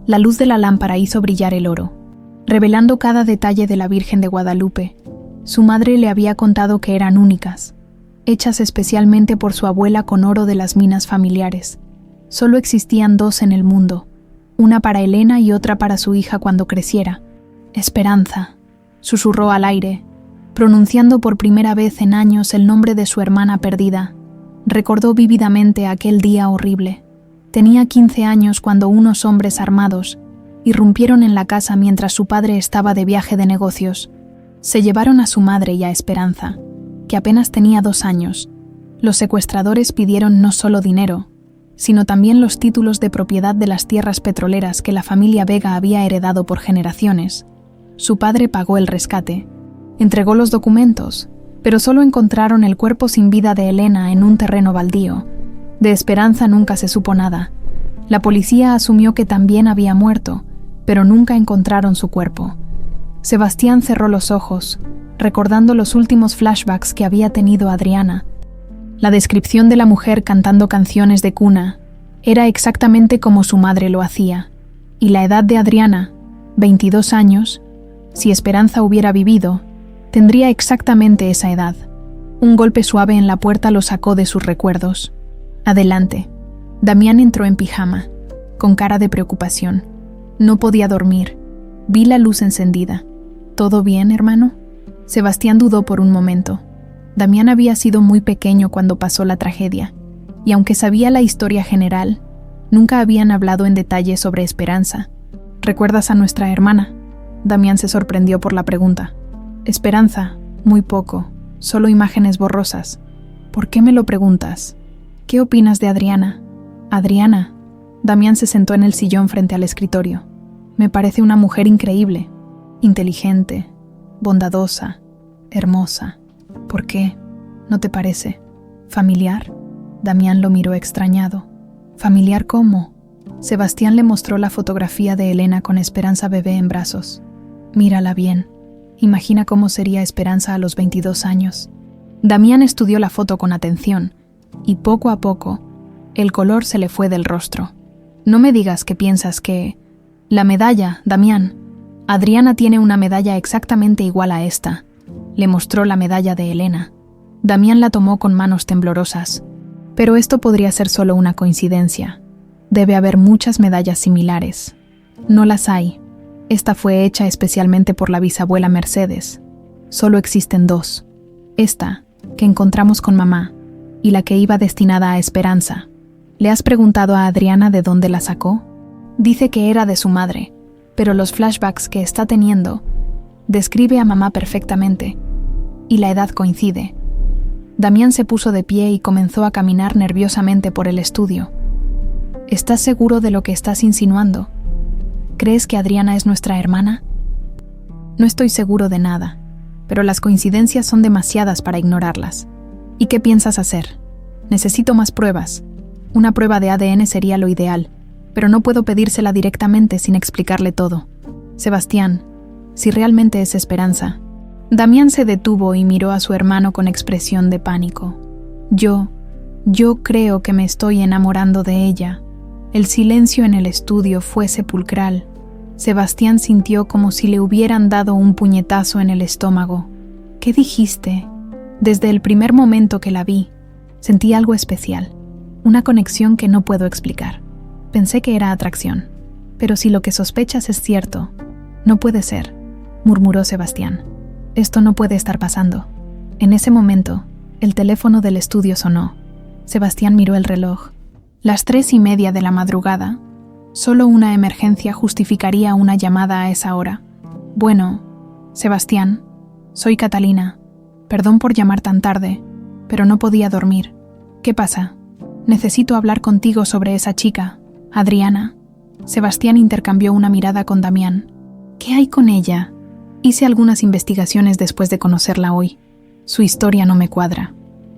La luz de la lámpara hizo brillar el oro, revelando cada detalle de la Virgen de Guadalupe. Su madre le había contado que eran únicas, hechas especialmente por su abuela con oro de las minas familiares. Solo existían 2 en el mundo, una para Elena y otra para su hija cuando creciera. «Esperanza», susurró al aire, pronunciando por primera vez en años el nombre de su hermana perdida. Recordó vívidamente aquel día horrible. Tenía 15 años cuando unos hombres armados irrumpieron en la casa mientras su padre estaba de viaje de negocios. Se llevaron a su madre y a Esperanza, que apenas tenía 2 años. Los secuestradores pidieron no solo dinero, sino también los títulos de propiedad de las tierras petroleras que la familia Vega había heredado por generaciones. Su padre pagó el rescate, entregó los documentos, pero solo encontraron el cuerpo sin vida de Elena en un terreno baldío. De Esperanza nunca se supo nada. La policía asumió que también había muerto, pero nunca encontraron su cuerpo. Sebastián cerró los ojos, recordando los últimos flashbacks que había tenido Adriana. La descripción de la mujer cantando canciones de cuna era exactamente como su madre lo hacía, y la edad de Adriana, 22 años, si Esperanza hubiera vivido, tendría exactamente esa edad. Un golpe suave en la puerta lo sacó de sus recuerdos. Adelante. Damián entró en pijama, con cara de preocupación. No podía dormir. Vi la luz encendida. ¿Todo bien, hermano? Sebastián dudó por un momento. Damián había sido muy pequeño cuando pasó la tragedia, y aunque sabía la historia general, nunca habían hablado en detalle sobre Esperanza. ¿Recuerdas a nuestra hermana? Damián se sorprendió por la pregunta. Esperanza, muy poco, solo imágenes borrosas. ¿Por qué me lo preguntas? ¿Qué opinas de Adriana? Adriana. Damián se sentó en el sillón frente al escritorio. Me parece una mujer increíble, inteligente, bondadosa, hermosa. ¿Por qué? ¿No te parece? ¿Familiar? Damián lo miró extrañado. ¿Familiar cómo? Sebastián le mostró la fotografía de Elena con Esperanza bebé en brazos. Mírala bien. Imagina cómo sería Esperanza a los 22 años. Damián estudió la foto con atención, y poco a poco, el color se le fue del rostro. No me digas que piensas que... La medalla, Damián. Adriana tiene una medalla exactamente igual a esta. Le mostró la medalla de Elena. Damián la tomó con manos temblorosas. Pero esto podría ser solo una coincidencia. Debe haber muchas medallas similares. No las hay. Esta fue hecha especialmente por la bisabuela Mercedes. Solo existen 2. Esta, que encontramos con mamá, y la que iba destinada a Esperanza. ¿Le has preguntado a Adriana de dónde la sacó? Dice que era de su madre, pero los flashbacks que está teniendo describe a mamá perfectamente, y la edad coincide. Damián se puso de pie y comenzó a caminar nerviosamente por el estudio. ¿Estás seguro de lo que estás insinuando? ¿Crees que Adriana es nuestra hermana? No estoy seguro de nada, pero las coincidencias son demasiadas para ignorarlas. ¿Y qué piensas hacer? Necesito más pruebas. Una prueba de ADN sería lo ideal, pero no puedo pedírsela directamente sin explicarle todo. Sebastián, si realmente es Esperanza. Damián se detuvo y miró a su hermano con expresión de pánico. Yo creo que me estoy enamorando de ella. El silencio en el estudio fue sepulcral. Sebastián sintió como si le hubieran dado un puñetazo en el estómago. ¿Qué dijiste? Desde el primer momento que la vi, sentí algo especial, una conexión que no puedo explicar. Pensé que era atracción, pero si lo que sospechas es cierto, no puede ser, murmuró Sebastián. Esto no puede estar pasando. En ese momento, el teléfono del estudio sonó. Sebastián miró el reloj. Las 3:30 de la madrugada. Solo una emergencia justificaría una llamada a esa hora. Bueno, Sebastián, soy Catalina. Perdón por llamar tan tarde, pero no podía dormir. ¿Qué pasa? Necesito hablar contigo sobre esa chica, Adriana. Sebastián intercambió una mirada con Damián. ¿Qué hay con ella? Hice algunas investigaciones después de conocerla hoy. Su historia no me cuadra.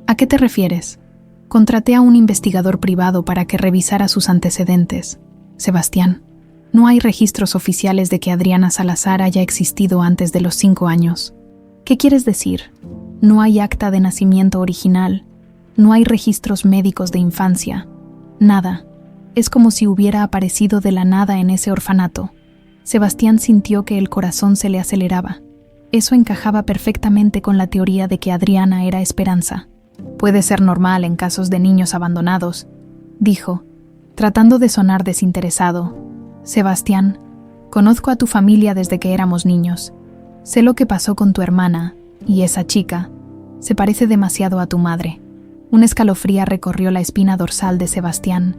¿A qué te refieres? Contraté a un investigador privado para que revisara sus antecedentes. Sebastián, no hay registros oficiales de que Adriana Salazar haya existido antes de los 5 años. ¿Qué quieres decir? No hay acta de nacimiento original. No hay registros médicos de infancia. Nada. Es como si hubiera aparecido de la nada en ese orfanato. Sebastián sintió que el corazón se le aceleraba. Eso encajaba perfectamente con la teoría de que Adriana era Esperanza. Puede ser normal en casos de niños abandonados, dijo, tratando de sonar desinteresado. Sebastián, conozco a tu familia desde que éramos niños. Sé lo que pasó con tu hermana, y esa chica se parece demasiado a tu madre. Un escalofrío recorrió la espina dorsal de Sebastián.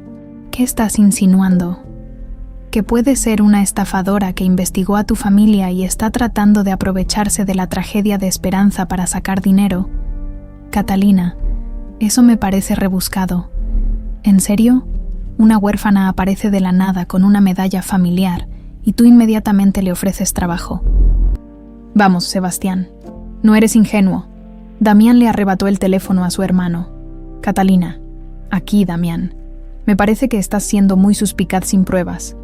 ¿Qué estás insinuando? que puede ser una estafadora que investigó a tu familia y está tratando de aprovecharse de la tragedia de Esperanza para sacar dinero. Catalina, eso me parece rebuscado. ¿En serio? Una huérfana aparece de la nada con una medalla familiar y tú inmediatamente le ofreces trabajo. Vamos, Sebastián, no eres ingenuo. Damián le arrebató el teléfono a su hermano. Catalina, aquí, Damián. Me parece que estás siendo muy suspicaz sin pruebas.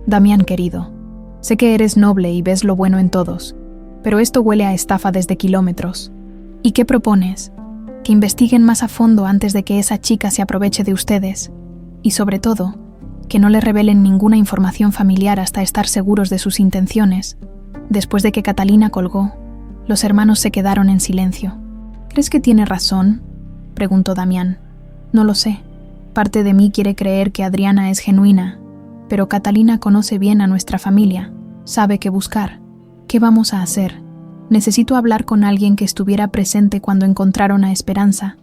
Damián, querido, sé que eres noble y ves lo bueno en todos, pero esto huele a estafa desde kilómetros. ¿Y qué propones? Que investiguen más a fondo antes de que esa chica se aproveche de ustedes. Y sobre todo, que no le revelen ninguna información familiar hasta estar seguros de sus intenciones. Después de que Catalina colgó, los hermanos se quedaron en silencio. ¿Crees que tiene razón?, preguntó Damián. No lo sé. Parte de mí quiere creer que Adriana es genuina, pero Catalina conoce bien a nuestra familia, sabe qué buscar. ¿Qué vamos a hacer? Necesito hablar con alguien que estuviera presente cuando encontraron a Esperanza.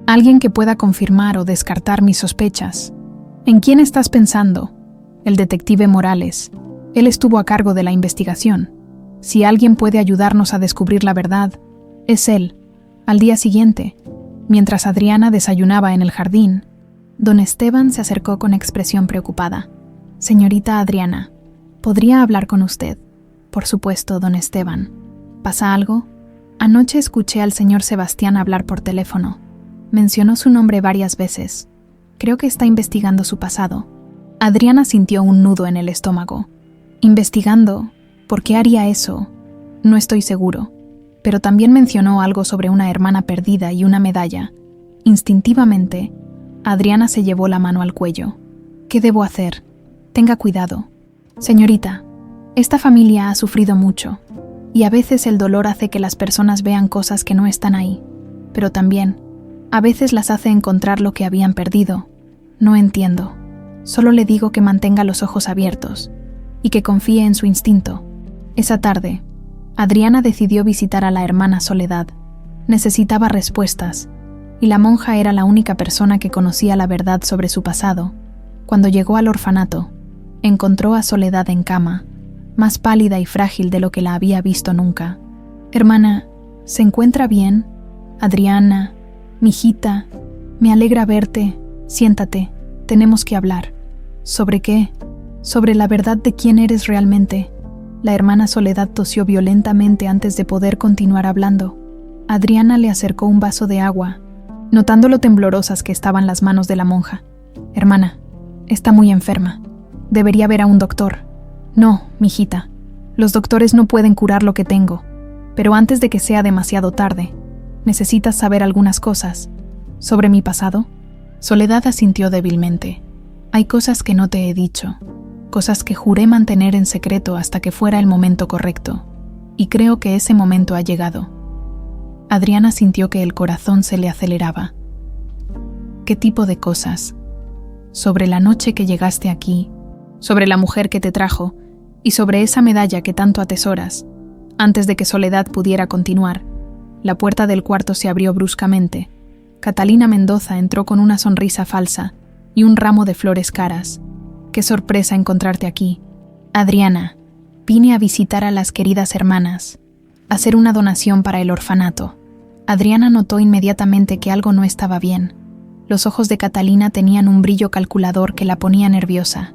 Alguien que pueda confirmar o descartar mis sospechas. ¿En quién estás pensando? El detective Morales. Él estuvo a cargo de la investigación. Si alguien puede ayudarnos a descubrir la verdad, es él. Al día siguiente, mientras Adriana desayunaba en el jardín, don Esteban se acercó con expresión preocupada. Señorita Adriana, ¿podría hablar con usted? Por supuesto, don Esteban. ¿Pasa algo? Anoche escuché al señor Sebastián hablar por teléfono. Mencionó su nombre varias veces. Creo que está investigando su pasado. Adriana sintió un nudo en el estómago. ¿Investigando? ¿Por qué haría eso? No estoy seguro. Pero también mencionó algo sobre una hermana perdida y una medalla. Instintivamente, Adriana se llevó la mano al cuello. ¿Qué debo hacer? Tenga cuidado. Señorita, esta familia ha sufrido mucho, y a veces el dolor hace que las personas vean cosas que no están ahí, pero también, a veces las hace encontrar lo que habían perdido. No entiendo. Solo le digo que mantenga los ojos abiertos, y que confíe en su instinto. Esa tarde, Adriana decidió visitar a la hermana Soledad. Necesitaba respuestas, y la monja era la única persona que conocía la verdad sobre su pasado. Cuando llegó al orfanato, encontró a Soledad en cama, más pálida y frágil de lo que la había visto nunca. «Hermana, ¿se encuentra bien? Adriana, mijita, me alegra verte. Siéntate, tenemos que hablar». «¿Sobre qué?» «Sobre la verdad de quién eres realmente». La hermana Soledad tosió violentamente antes de poder continuar hablando. Adriana le acercó un vaso de agua, notando lo temblorosas que estaban las manos de la monja. «Hermana, está muy enferma. Debería ver a un doctor». «No, mijita. Los doctores no pueden curar lo que tengo. Pero antes de que sea demasiado tarde, necesitas saber algunas cosas. ¿Sobre mi pasado?» Soledad asintió débilmente. «Hay cosas que no te he dicho. Cosas que juré mantener en secreto hasta que fuera el momento correcto. Y creo que ese momento ha llegado». Adriana sintió que el corazón se le aceleraba. «¿Qué tipo de cosas?» «Sobre la noche que llegaste aquí, sobre la mujer que te trajo, y sobre esa medalla que tanto atesoras». Antes de que Soledad pudiera continuar, la puerta del cuarto se abrió bruscamente. Catalina Mendoza entró con una sonrisa falsa y un ramo de flores caras. «Qué sorpresa encontrarte aquí. Adriana, vine a visitar a las queridas hermanas, a hacer una donación para el orfanato». Adriana notó inmediatamente que algo no estaba bien. Los ojos de Catalina tenían un brillo calculador que la ponía nerviosa.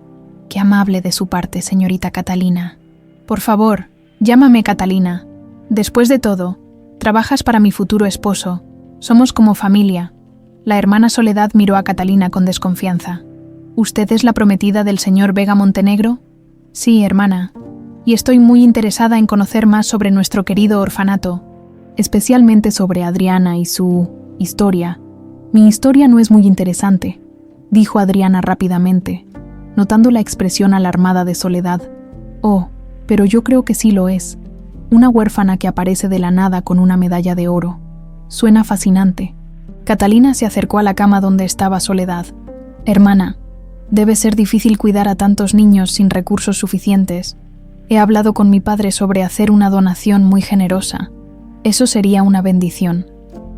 «Qué amable de su parte, señorita Catalina. Por favor, llámame Catalina. Después de todo, trabajas para mi futuro esposo. Somos como familia». La hermana Soledad miró a Catalina con desconfianza. «¿Usted es la prometida del señor Vega Montenegro?» «Sí, hermana. Y estoy muy interesada en conocer más sobre nuestro querido orfanato, especialmente sobre Adriana y su historia». «Mi historia no es muy interesante», dijo Adriana rápidamente, notando la expresión alarmada de Soledad. «Oh, pero yo creo que sí lo es. Una huérfana que aparece de la nada con una medalla de oro. Suena fascinante». Catalina se acercó a la cama donde estaba Soledad. «Hermana, debe ser difícil cuidar a tantos niños sin recursos suficientes. He hablado con mi padre sobre hacer una donación muy generosa. Eso sería una bendición»,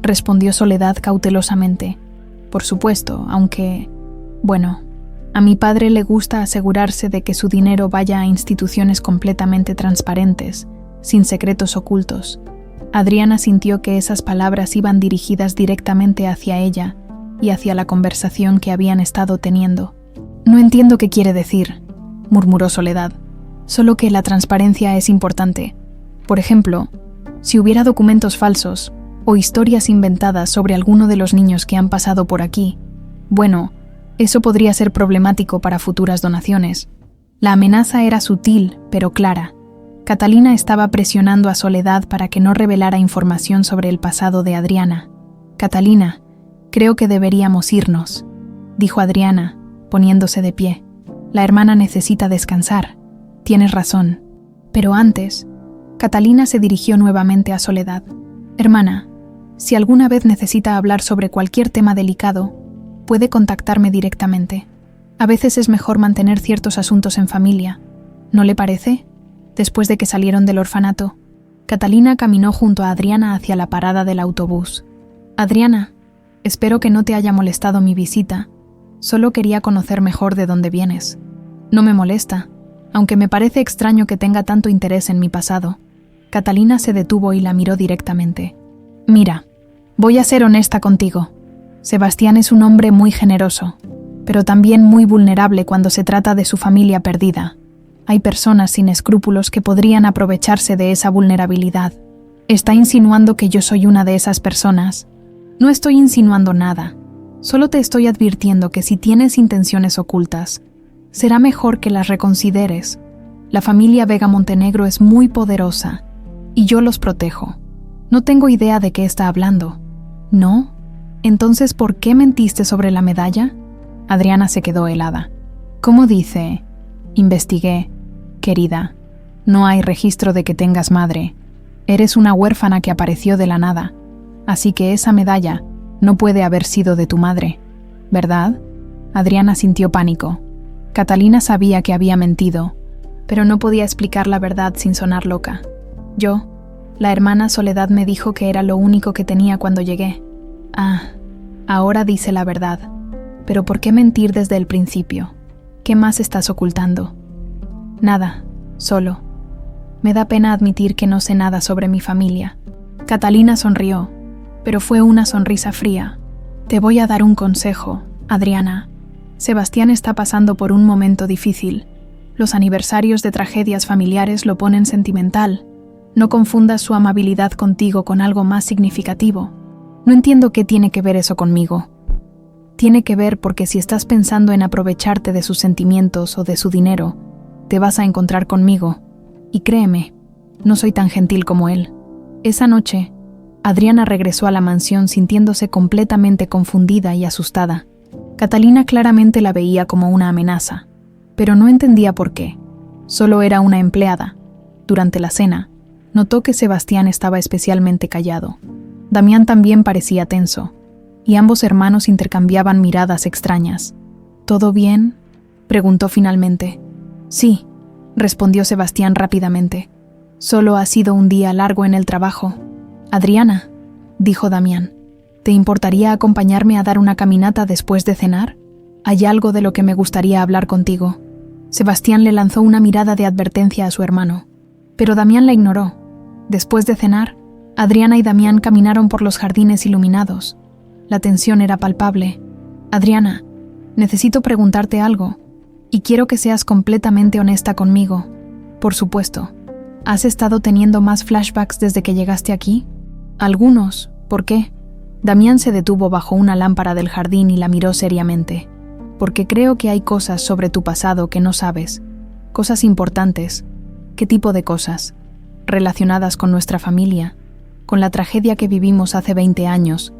respondió Soledad cautelosamente. «Por supuesto, aunque... bueno, A mi padre le gusta asegurarse de que su dinero vaya a instituciones completamente transparentes, sin secretos ocultos. Adriana sintió que esas palabras iban dirigidas directamente hacia ella y hacia la conversación que habían estado teniendo. «No entiendo qué quiere decir», murmuró Soledad. «Solo que la transparencia es importante. Por ejemplo, si hubiera documentos falsos o historias inventadas sobre alguno de los niños que han pasado por aquí, bueno, eso podría ser problemático para futuras donaciones». La amenaza era sutil, pero clara. Catalina estaba presionando a Soledad para que no revelara información sobre el pasado de Adriana. «Catalina, creo que deberíamos irnos», dijo Adriana, poniéndose de pie. «La hermana necesita descansar. Tienes razón». Pero antes, Catalina se dirigió nuevamente a Soledad. «Hermana, si alguna vez necesita hablar sobre cualquier tema delicado, puede contactarme directamente. A veces es mejor mantener ciertos asuntos en familia. ¿No le parece?». Después de que salieron del orfanato, Catalina caminó junto a Adriana hacia la parada del autobús. «Adriana, espero que no te haya molestado mi visita. Solo quería conocer mejor de dónde vienes». «No me molesta, aunque me parece extraño que tenga tanto interés en mi pasado». Catalina se detuvo y la miró directamente. «Mira, voy a ser honesta contigo. Sebastián es un hombre muy generoso, pero también muy vulnerable cuando se trata de su familia perdida. Hay personas sin escrúpulos que podrían aprovecharse de esa vulnerabilidad. ¿Está insinuando que yo soy una de esas personas?» «No estoy insinuando nada. Solo te estoy advirtiendo que si tienes intenciones ocultas, será mejor que las reconsideres. La familia Vega Montenegro es muy poderosa y yo los protejo. No tengo idea de qué está hablando». «¿No? Entonces, ¿por qué mentiste sobre la medalla?». Adriana se quedó helada. «¿Cómo dice?». «Investigué. Querida, no hay registro de que tengas madre. Eres una huérfana que apareció de la nada. Así que esa medalla no puede haber sido de tu madre, ¿verdad?». Adriana sintió pánico. Catalina sabía que había mentido, pero no podía explicar la verdad sin sonar loca. La hermana Soledad me dijo que era lo único que tenía cuando llegué». «Ah, ahora dice la verdad. Pero ¿por qué mentir desde el principio? ¿Qué más estás ocultando?». «Nada, solo. Me da pena admitir que no sé nada sobre mi familia». Catalina sonrió, pero fue una sonrisa fría. «Te voy a dar un consejo, Adriana. Sebastián está pasando por un momento difícil. Los aniversarios de tragedias familiares lo ponen sentimental. No confundas su amabilidad contigo con algo más significativo. No entiendo qué tiene que ver eso conmigo». «Tiene que ver porque si estás pensando en aprovecharte de sus sentimientos o de su dinero, te vas a encontrar conmigo. Y créeme, no soy tan gentil como él». Esa noche, Adriana regresó a la mansión sintiéndose completamente confundida y asustada. Catalina claramente la veía como una amenaza, pero no entendía por qué. Solo era una empleada. Durante la cena, notó que Sebastián estaba especialmente callado. Damián también parecía tenso, y ambos hermanos intercambiaban miradas extrañas. «¿Todo bien?», preguntó finalmente. «Sí», respondió Sebastián rápidamente. «Solo ha sido un día largo en el trabajo». «Adriana», dijo Damián, «¿te importaría acompañarme a dar una caminata después de cenar? Hay algo de lo que me gustaría hablar contigo». Sebastián le lanzó una mirada de advertencia a su hermano, pero Damián la ignoró. Después de cenar, Adriana y Damián caminaron por los jardines iluminados. La tensión era palpable. «Adriana, necesito preguntarte algo, y quiero que seas completamente honesta conmigo. Por supuesto, ¿has estado teniendo más flashbacks desde que llegaste aquí?». «Algunos. ¿Por qué?». Damián se detuvo bajo una lámpara del jardín y la miró seriamente. «Porque creo que hay cosas sobre tu pasado que no sabes. Cosas importantes». «¿Qué tipo de cosas?». «Relacionadas con nuestra familia, con la tragedia que vivimos hace 20 años».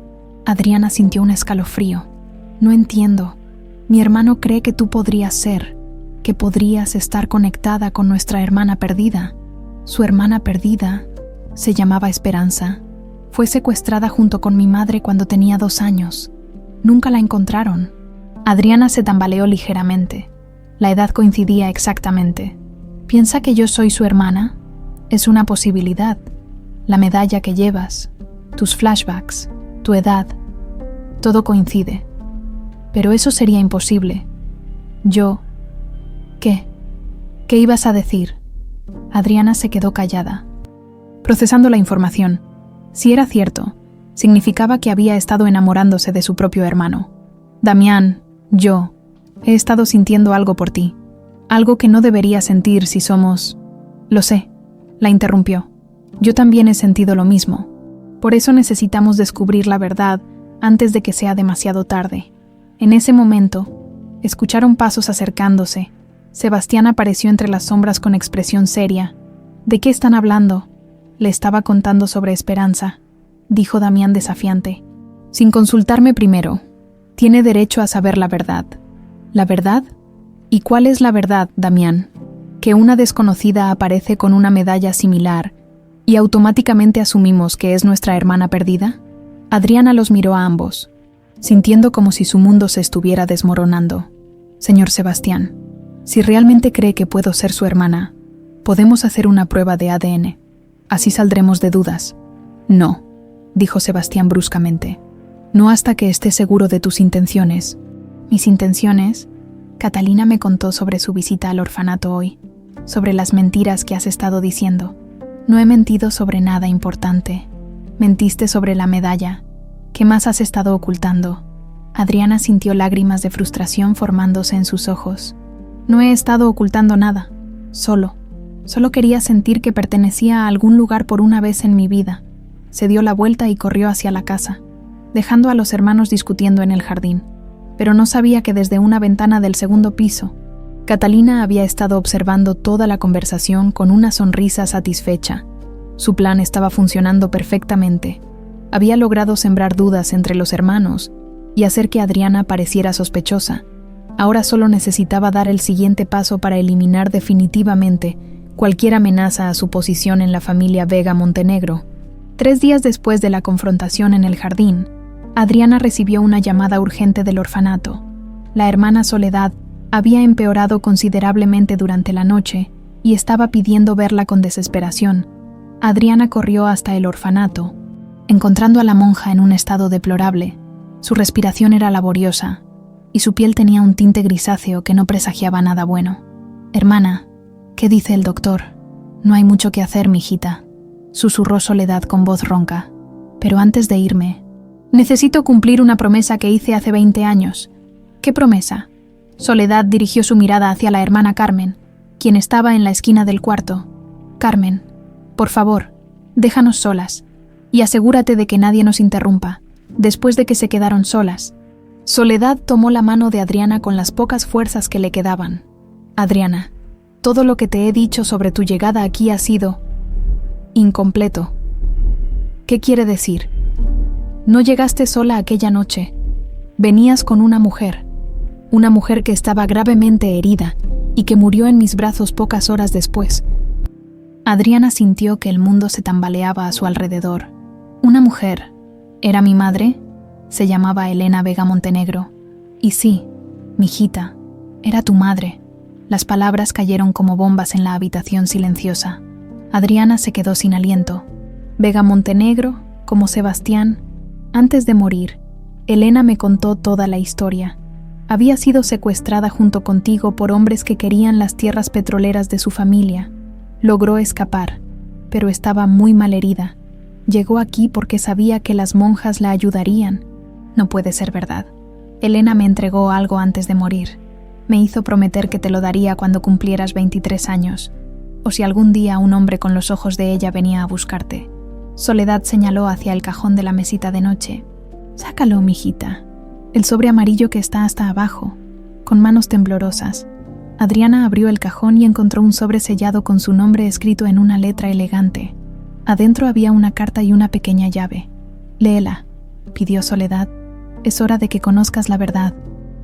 Adriana sintió un escalofrío. «No entiendo. Mi hermano cree que tú podrías ser, que podrías estar conectada con nuestra hermana perdida». «Su hermana perdida se llamaba Esperanza. Fue secuestrada junto con mi madre cuando tenía 2 años. Nunca la encontraron». Adriana se tambaleó ligeramente. La edad coincidía exactamente. «¿Piensa que yo soy su hermana? Es una posibilidad. La medalla que llevas, tus flashbacks, tu edad, todo coincide. Pero eso sería imposible. Yo... ¿Qué? ¿Qué ibas a decir? Adriana se quedó callada, procesando la información. Si era cierto, significaba que había estado enamorándose de su propio hermano. Damián, yo, he estado sintiendo algo por ti. Algo que no debería sentir si somos... Lo sé, la interrumpió. Yo también he sentido lo mismo. Por eso necesitamos descubrir la verdad antes de que sea demasiado tarde. En ese momento, escucharon pasos acercándose. Sebastián apareció entre las sombras con expresión seria. ¿De qué están hablando? Le estaba contando sobre Esperanza, dijo Damián desafiante. Sin consultarme primero. Tiene derecho a saber la verdad. ¿La verdad? ¿Y cuál es la verdad, Damián? Que una desconocida aparece con una medalla similar y automáticamente asumimos que es nuestra hermana perdida. Adriana los miró a ambos, sintiendo como si su mundo se estuviera desmoronando. Señor Sebastián, si realmente cree que puedo ser su hermana, podemos hacer una prueba de ADN. Así saldremos de dudas. No, dijo Sebastián bruscamente. No hasta que esté seguro de tus intenciones. Mis intenciones... Catalina me contó sobre su visita al orfanato hoy, sobre las mentiras que has estado diciendo. No he mentido sobre nada importante. Mentiste sobre la medalla. ¿Qué más has estado ocultando? Adriana sintió lágrimas de frustración formándose en sus ojos. No he estado ocultando nada. Solo quería sentir que pertenecía a algún lugar por una vez en mi vida. Se dio la vuelta y corrió hacia la casa, dejando a los hermanos discutiendo en el jardín. Pero no sabía que desde una ventana del segundo piso, Catalina había estado observando toda la conversación con una sonrisa satisfecha. Su plan estaba funcionando perfectamente. Había logrado sembrar dudas entre los hermanos y hacer que Adriana pareciera sospechosa. Ahora solo necesitaba dar el siguiente paso para eliminar definitivamente cualquier amenaza a su posición en la familia Vega Montenegro. 3 días después de la confrontación en el jardín, Adriana recibió una llamada urgente del orfanato. La hermana Soledad había empeorado considerablemente durante la noche y estaba pidiendo verla con desesperación. Adriana corrió hasta el orfanato, encontrando a la monja en un estado deplorable. Su respiración era laboriosa y su piel tenía un tinte grisáceo que no presagiaba nada bueno. «Hermana, ¿qué dice el doctor?» «No hay mucho que hacer, mijita», susurró Soledad con voz ronca. «Pero antes de irme, necesito cumplir una promesa que hice hace 20 años. ¿Qué promesa?» Soledad dirigió su mirada hacia la hermana Carmen, quien estaba en la esquina del cuarto. «Carmen, por favor, déjanos solas, y asegúrate de que nadie nos interrumpa», después de que se quedaron solas. Soledad tomó la mano de Adriana con las pocas fuerzas que le quedaban. «Adriana, todo lo que te he dicho sobre tu llegada aquí ha sido incompleto». «¿Qué quiere decir?» «No llegaste sola aquella noche. Venías con una mujer que estaba gravemente herida y que murió en mis brazos pocas horas después». Adriana sintió que el mundo se tambaleaba a su alrededor. «¿Una mujer? ¿Era mi madre?» Se llamaba Elena Vega Montenegro. «Y sí, mijita, era tu madre». Las palabras cayeron como bombas en la habitación silenciosa. Adriana se quedó sin aliento. Vega Montenegro, como Sebastián. Antes de morir, Elena me contó toda la historia. Había sido secuestrada junto contigo por hombres que querían las tierras petroleras de su familia. Logró escapar, pero estaba muy mal herida. Llegó aquí porque sabía que las monjas la ayudarían. No puede ser verdad. Elena me entregó algo antes de morir. Me hizo prometer que te lo daría cuando cumplieras 23 años, o si algún día un hombre con los ojos de ella venía a buscarte. Soledad señaló hacia el cajón de la mesita de noche. «Sácalo, mijita. El sobre amarillo que está hasta abajo». Con manos temblorosas, Adriana abrió el cajón y encontró un sobre sellado con su nombre escrito en una letra elegante. Adentro había una carta y una pequeña llave. «Léela», pidió Soledad. «Es hora de que conozcas la verdad».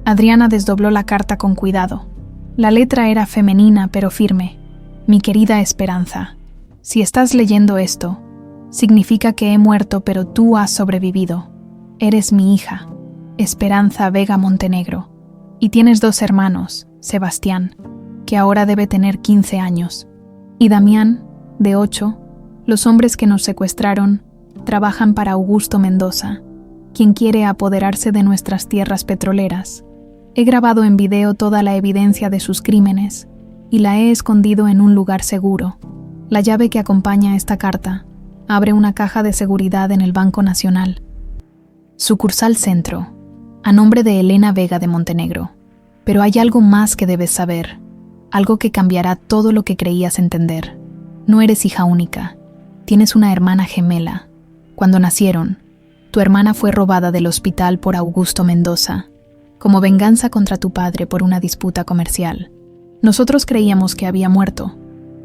Adriana desdobló la carta con cuidado. La letra era femenina pero firme. «Mi querida Esperanza, si estás leyendo esto, significa que he muerto pero tú has sobrevivido. Eres mi hija, Esperanza Vega Montenegro, y tienes 2 hermanos, Sebastián, que ahora debe tener 15 años, y Damián, de 8. Los hombres que nos secuestraron trabajan para Augusto Mendoza, quien quiere apoderarse de nuestras tierras petroleras. He grabado en video toda la evidencia de sus crímenes y la he escondido en un lugar seguro. La llave que acompaña esta carta abre una caja de seguridad en el Banco Nacional. Sucursal Centro, a nombre de Elena Vega de Montenegro. Pero hay algo más que debes saber, algo que cambiará todo lo que creías entender. No eres hija única, tienes una hermana gemela. Cuando nacieron, tu hermana fue robada del hospital por Augusto Mendoza, como venganza contra tu padre por una disputa comercial. Nosotros creíamos que había muerto,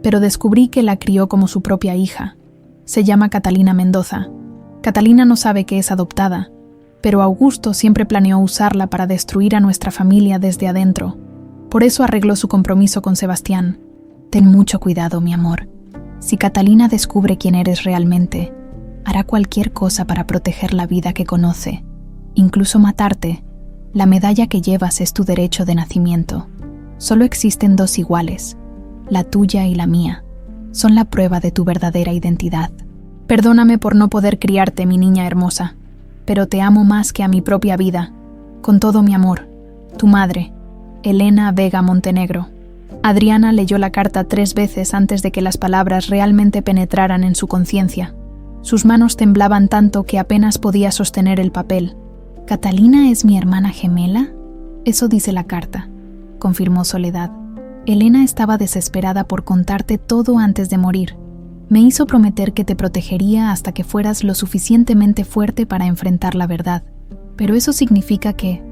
pero descubrí que la crió como su propia hija. Se llama Catalina Mendoza. Catalina no sabe que es adoptada, pero Augusto siempre planeó usarla para destruir a nuestra familia desde adentro. Por eso arregló su compromiso con Sebastián. Ten mucho cuidado, mi amor. Si Catalina descubre quién eres realmente, hará cualquier cosa para proteger la vida que conoce, incluso matarte. La medalla que llevas es tu derecho de nacimiento. Solo existen dos iguales, la tuya y la mía. Son la prueba de tu verdadera identidad. Perdóname por no poder criarte, mi niña hermosa, pero te amo más que a mi propia vida. Con todo mi amor, tu madre, Elena Vega Montenegro. Adriana leyó la carta 3 veces antes de que las palabras realmente penetraran en su conciencia. Sus manos temblaban tanto que apenas podía sostener el papel. ¿Catalina es mi hermana gemela? Eso dice la carta, confirmó Soledad. Elena estaba desesperada por contarte todo antes de morir. Me hizo prometer que te protegería hasta que fueras lo suficientemente fuerte para enfrentar la verdad. Pero eso significa que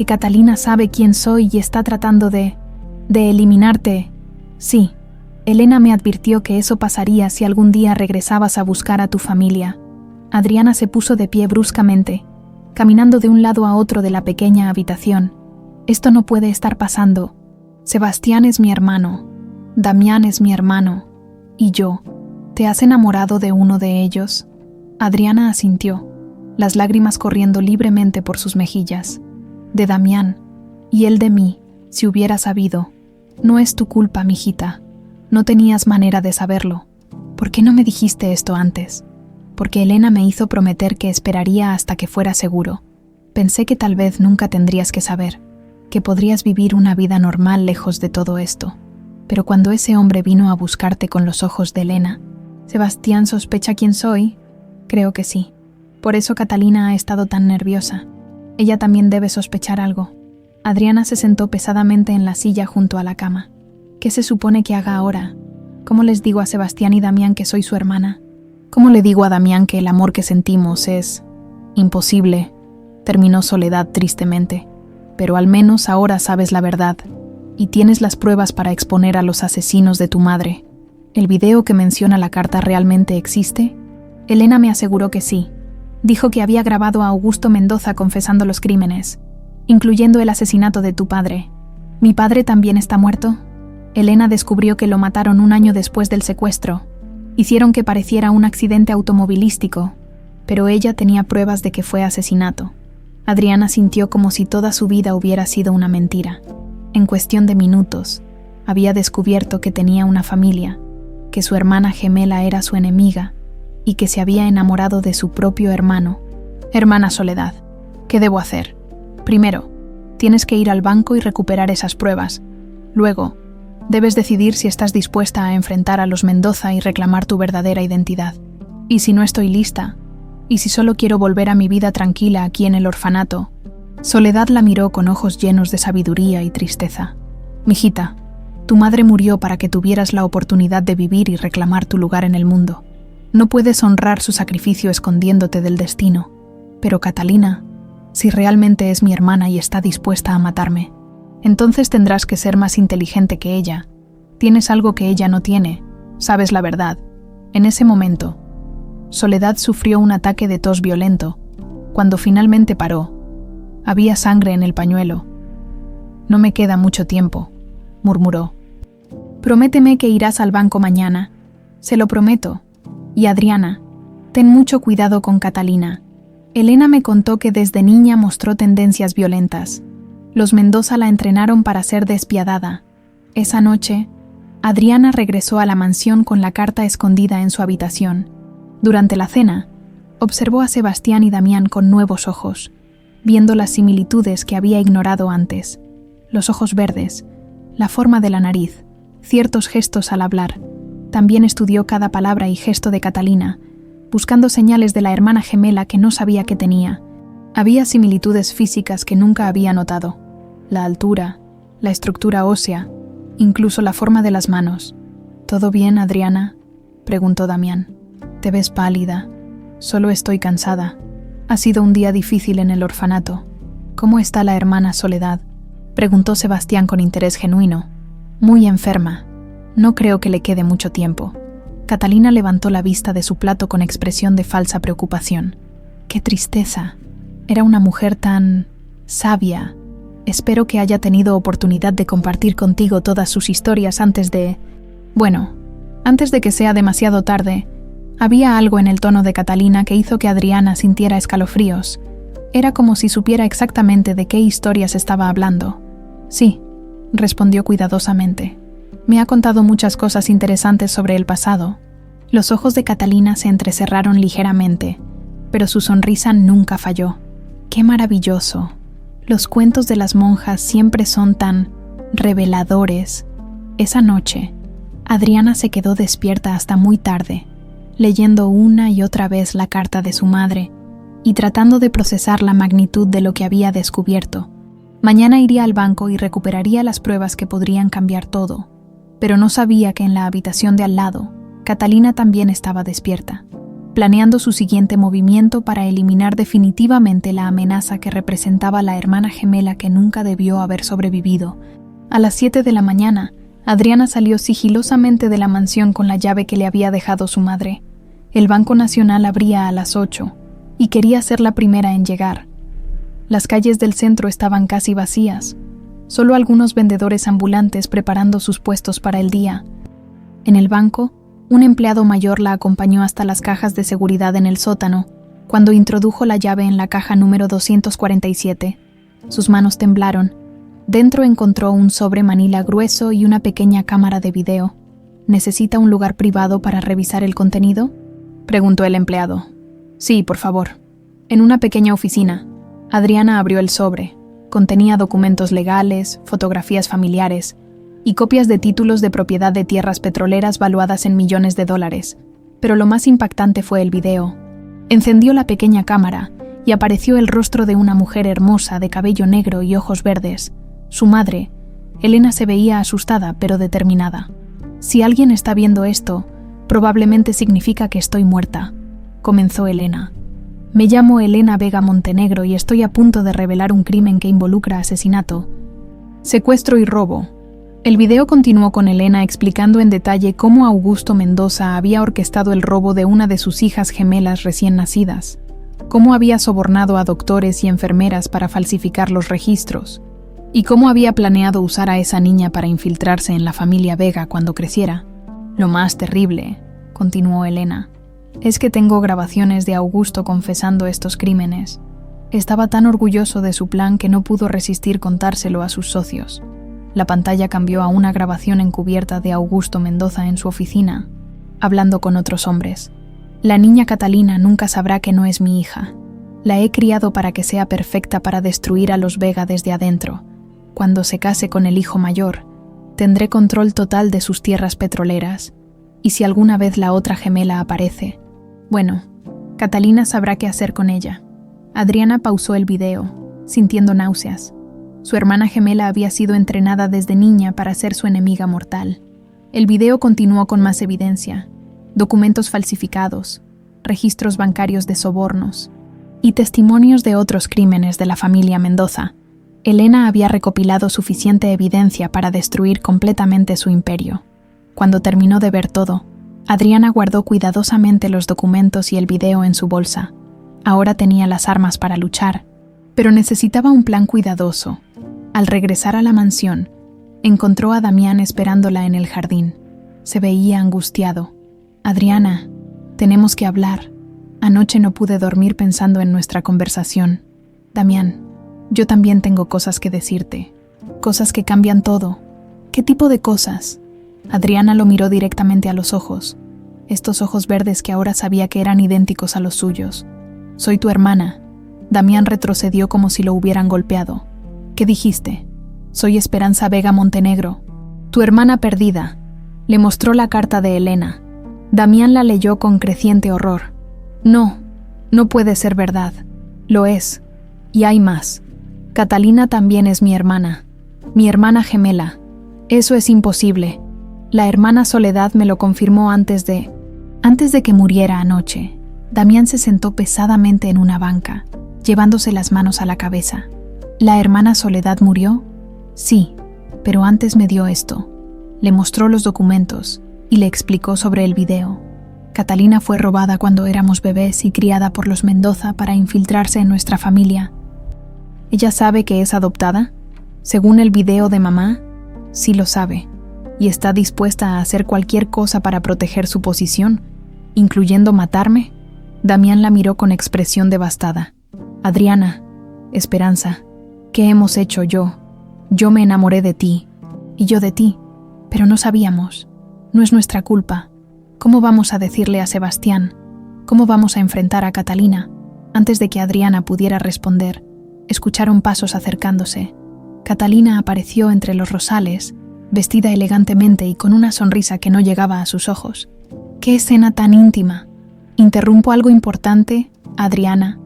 Catalina sabe quién soy y está tratando de eliminarte. Sí, Elena me advirtió que eso pasaría si algún día regresabas a buscar a tu familia. Adriana se puso de pie bruscamente, caminando de un lado a otro de la pequeña habitación. Esto no puede estar pasando. Sebastián es mi hermano, Damián es mi hermano, y yo. ¿Te has enamorado de uno de ellos? Adriana asintió, las lágrimas corriendo libremente por sus mejillas. De Damián, y él de mí, si hubiera sabido. No es tu culpa, mijita. No tenías manera de saberlo. ¿Por qué no me dijiste esto antes? Porque Elena me hizo prometer que esperaría hasta que fuera seguro. Pensé que tal vez nunca tendrías que saber, que podrías vivir una vida normal lejos de todo esto. Pero cuando ese hombre vino a buscarte con los ojos de Elena, ¿Sebastián sospecha quién soy? Creo que sí. Por eso Catalina ha estado tan nerviosa. Ella también debe sospechar algo. Adriana se sentó pesadamente en la silla junto a la cama. ¿Qué se supone que haga ahora? ¿Cómo les digo a Sebastián y Damián que soy su hermana? ¿Cómo le digo a Damián que el amor que sentimos es imposible? Terminó Soledad tristemente. Pero al menos ahora sabes la verdad, y tienes las pruebas para exponer a los asesinos de tu madre. ¿El video que menciona la carta realmente existe? Elena me aseguró que sí. Dijo que había grabado a Augusto Mendoza confesando los crímenes, incluyendo el asesinato de tu padre. ¿Mi padre también está muerto? Elena descubrió que lo mataron 1 año después del secuestro. Hicieron que pareciera un accidente automovilístico, pero ella tenía pruebas de que fue asesinato. Adriana sintió como si toda su vida hubiera sido una mentira. En cuestión de minutos, había descubierto que tenía una familia, que su hermana gemela era su enemiga y que se había enamorado de su propio hermano. Hermana Soledad, ¿qué debo hacer? Primero, tienes que ir al banco y recuperar esas pruebas. Luego, debes decidir si estás dispuesta a enfrentar a los Mendoza y reclamar tu verdadera identidad. ¿Y si no estoy lista? ¿Y si solo quiero volver a mi vida tranquila aquí en el orfanato? Soledad la miró con ojos llenos de sabiduría y tristeza. Mijita, tu madre murió para que tuvieras la oportunidad de vivir y reclamar tu lugar en el mundo. No puedes honrar su sacrificio escondiéndote del destino. Pero Catalina, si realmente es mi hermana y está dispuesta a matarme, entonces tendrás que ser más inteligente que ella. Tienes algo que ella no tiene. Sabes la verdad. En ese momento, Soledad sufrió un ataque de tos violento. Cuando finalmente paró, había sangre en el pañuelo. No me queda mucho tiempo, murmuró. Prométeme que irás al banco mañana. Se lo prometo. Y Adriana, ten mucho cuidado con Catalina. Elena me contó que desde niña mostró tendencias violentas. Los Mendoza la entrenaron para ser despiadada. Esa noche, Adriana regresó a la mansión con la carta escondida en su habitación. Durante la cena, observó a Sebastián y Damián con nuevos ojos. viendo las similitudes que había ignorado antes. Los ojos verdes, la forma de la nariz, ciertos gestos al hablar. También estudió cada palabra y gesto de Catalina, buscando señales de la hermana gemela que no sabía que tenía. Había similitudes físicas que nunca había notado: la altura, la estructura ósea, incluso la forma de las manos. ¿Todo bien, Adriana?, preguntó Damián. Te ves pálida. Solo estoy cansada. Ha sido un día difícil en el orfanato. ¿Cómo está la hermana Soledad?, preguntó Sebastián con interés genuino. Muy enferma. No creo que le quede mucho tiempo. Catalina levantó la vista de su plato con expresión de falsa preocupación. ¡Qué tristeza! Era una mujer tan sabia. Espero que haya tenido oportunidad de compartir contigo todas sus historias antes de... Bueno, antes de que sea demasiado tarde. Había algo en el tono de Catalina que hizo que Adriana sintiera escalofríos. Era como si supiera exactamente de qué historias estaba hablando. Sí, respondió cuidadosamente. Me ha contado muchas cosas interesantes sobre el pasado. Los ojos de Catalina se entrecerraron ligeramente, pero su sonrisa nunca falló. ¡Qué maravilloso! Los cuentos de las monjas siempre son tan reveladores. Esa noche, Adriana se quedó despierta hasta muy tarde, leyendo una y otra vez la carta de su madre y tratando de procesar la magnitud de lo que había descubierto. Mañana iría al banco y recuperaría las pruebas que podrían cambiar todo, pero no sabía que en la habitación de al lado, Catalina también estaba despierta, planeando su siguiente movimiento para eliminar definitivamente la amenaza que representaba la hermana gemela que nunca debió haber sobrevivido. A las 7 de la mañana, Adriana salió sigilosamente de la mansión con la llave que le había dejado su madre. El Banco Nacional abría a las 8 y quería ser la primera en llegar. Las calles del centro estaban casi vacías, solo algunos vendedores ambulantes preparando sus puestos para el día. En el banco, un empleado mayor la acompañó hasta las cajas de seguridad en el sótano, cuando introdujo la llave en la caja número 247. Sus manos temblaron. Dentro encontró un sobre manila grueso y una pequeña cámara de video. ¿Necesita un lugar privado para revisar el contenido?, preguntó el empleado. Sí, por favor. En una pequeña oficina. Adriana abrió el sobre. Contenía documentos legales, fotografías familiares y copias de títulos de propiedad de tierras petroleras valuadas en millones de dólares. Pero lo más impactante fue el video. Encendió la pequeña cámara y apareció el rostro de una mujer hermosa de cabello negro y ojos verdes. Su madre. Elena se veía asustada pero determinada. Si alguien está viendo esto, probablemente significa que estoy muerta, comenzó Elena. Me llamo Elena Vega Montenegro y estoy a punto de revelar un crimen que involucra asesinato, secuestro y robo. El video continuó con Elena explicando en detalle cómo Augusto Mendoza había orquestado el robo de una de sus hijas gemelas recién nacidas, cómo había sobornado a doctores y enfermeras para falsificar los registros, y cómo había planeado usar a esa niña para infiltrarse en la familia Vega cuando creciera. Lo más terrible, continuó Elena, es que tengo grabaciones de Augusto confesando estos crímenes. Estaba tan orgulloso de su plan que no pudo resistir contárselo a sus socios. La pantalla cambió a una grabación encubierta de Augusto Mendoza en su oficina, hablando con otros hombres. La niña Catalina nunca sabrá que no es mi hija. La he criado para que sea perfecta para destruir a los Vega desde adentro. Cuando se case con el hijo mayor, tendré control total de sus tierras petroleras. Y si alguna vez la otra gemela aparece, bueno, Catalina sabrá qué hacer con ella. Adriana pausó el video, sintiendo náuseas. Su hermana gemela había sido entrenada desde niña para ser su enemiga mortal. El video continuó con más evidencia: documentos falsificados, registros bancarios de sobornos y testimonios de otros crímenes de la familia Mendoza. Elena había recopilado suficiente evidencia para destruir completamente su imperio. Cuando terminó de ver todo, Adriana guardó cuidadosamente los documentos y el video en su bolsa. Ahora tenía las armas para luchar, pero necesitaba un plan cuidadoso. Al regresar a la mansión, encontró a Damián esperándola en el jardín. Se veía angustiado. Adriana, tenemos que hablar. Anoche no pude dormir pensando en nuestra conversación. Damián, yo también tengo cosas que decirte. Cosas que cambian todo. ¿Qué tipo de cosas? Adriana lo miró directamente a los ojos. Estos ojos verdes que ahora sabía que eran idénticos a los suyos. Soy tu hermana. Damián retrocedió como si lo hubieran golpeado. ¿Qué dijiste? Soy Esperanza Vega Montenegro, tu hermana perdida. Le mostró la carta de Elena. Damián la leyó con creciente horror. No, no puede ser verdad. Lo es. Y hay más. Catalina también es mi hermana gemela. Eso es imposible. La hermana Soledad me lo confirmó antes de que muriera anoche. Damián se sentó pesadamente en una banca, llevándose las manos a la cabeza. ¿La hermana Soledad murió? Sí, pero antes me dio esto. Le mostró los documentos y le explicó sobre el video. Catalina fue robada cuando éramos bebés y criada por los Mendoza para infiltrarse en nuestra familia. ¿Ella sabe que es adoptada? Según el video de mamá, sí lo sabe, y está dispuesta a hacer cualquier cosa para proteger su posición, incluyendo matarme. Damián la miró con expresión devastada. Adriana, Esperanza, ¿qué hemos hecho yo? Yo me enamoré de ti, y yo de ti, pero no sabíamos. No es nuestra culpa. ¿Cómo vamos a decirle a Sebastián? ¿Cómo vamos a enfrentar a Catalina? Antes de que Adriana pudiera responder, escucharon pasos acercándose. Catalina apareció entre los rosales, vestida elegantemente y con una sonrisa que no llegaba a sus ojos. ¡Qué escena tan íntima! Interrumpo algo importante, Adriana,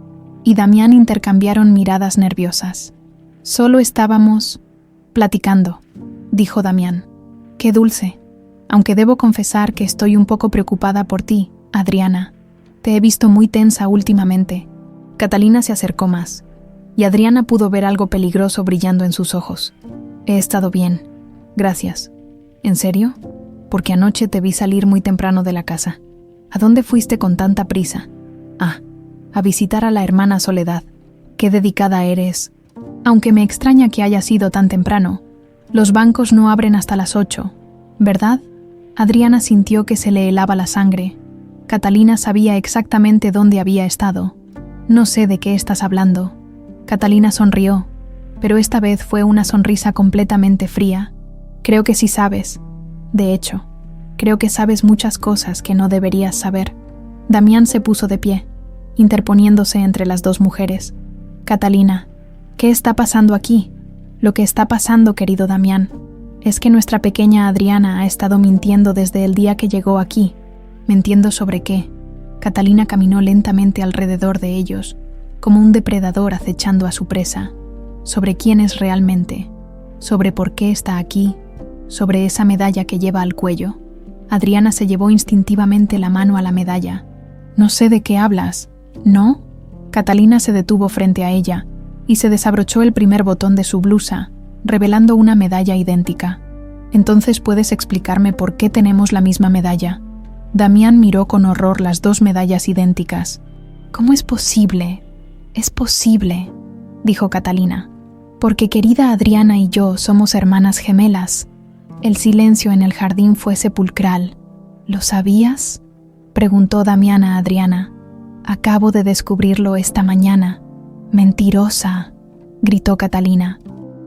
y Damián intercambiaron miradas nerviosas. Solo estábamos platicando, dijo Damián. ¡Qué dulce! Aunque debo confesar que estoy un poco preocupada por ti, Adriana. Te he visto muy tensa últimamente. Catalina se acercó más, y Adriana pudo ver algo peligroso brillando en sus ojos. He estado bien, gracias. ¿En serio? Porque anoche te vi salir muy temprano de la casa. ¿A dónde fuiste con tanta prisa? A visitar a la hermana Soledad. Qué dedicada eres. Aunque me extraña que haya sido tan temprano. Los bancos no abren hasta las 8, ¿verdad? Adriana sintió que se le helaba la sangre. Catalina sabía exactamente dónde había estado. No sé de qué estás hablando. Catalina sonrió, pero esta vez fue una sonrisa completamente fría. Creo que sí sabes. De hecho, creo que sabes muchas cosas que no deberías saber. Damián se puso de pie, interponiéndose entre las dos mujeres. Catalina, ¿qué está pasando aquí? Lo que está pasando, querido Damián, es que nuestra pequeña Adriana ha estado mintiendo desde el día que llegó aquí. ¿Mintiendo sobre qué? Catalina caminó lentamente alrededor de ellos, como un depredador acechando a su presa. ¿Sobre quién es realmente? ¿Sobre por qué está aquí? ¿Sobre esa medalla que lleva al cuello? Adriana se llevó instintivamente la mano a la medalla. No sé de qué hablas, ¿no? Catalina se detuvo frente a ella y se desabrochó el primer botón de su blusa, revelando una medalla idéntica. Entonces puedes explicarme por qué tenemos la misma medalla. Damián miró con horror las dos medallas idénticas. ¿Cómo es posible? Es posible, dijo Catalina. Porque querida Adriana y yo somos hermanas gemelas. El silencio en el jardín fue sepulcral. ¿Lo sabías? Preguntó Damián a Adriana. Acabo de descubrirlo esta mañana. Mentirosa, gritó Catalina.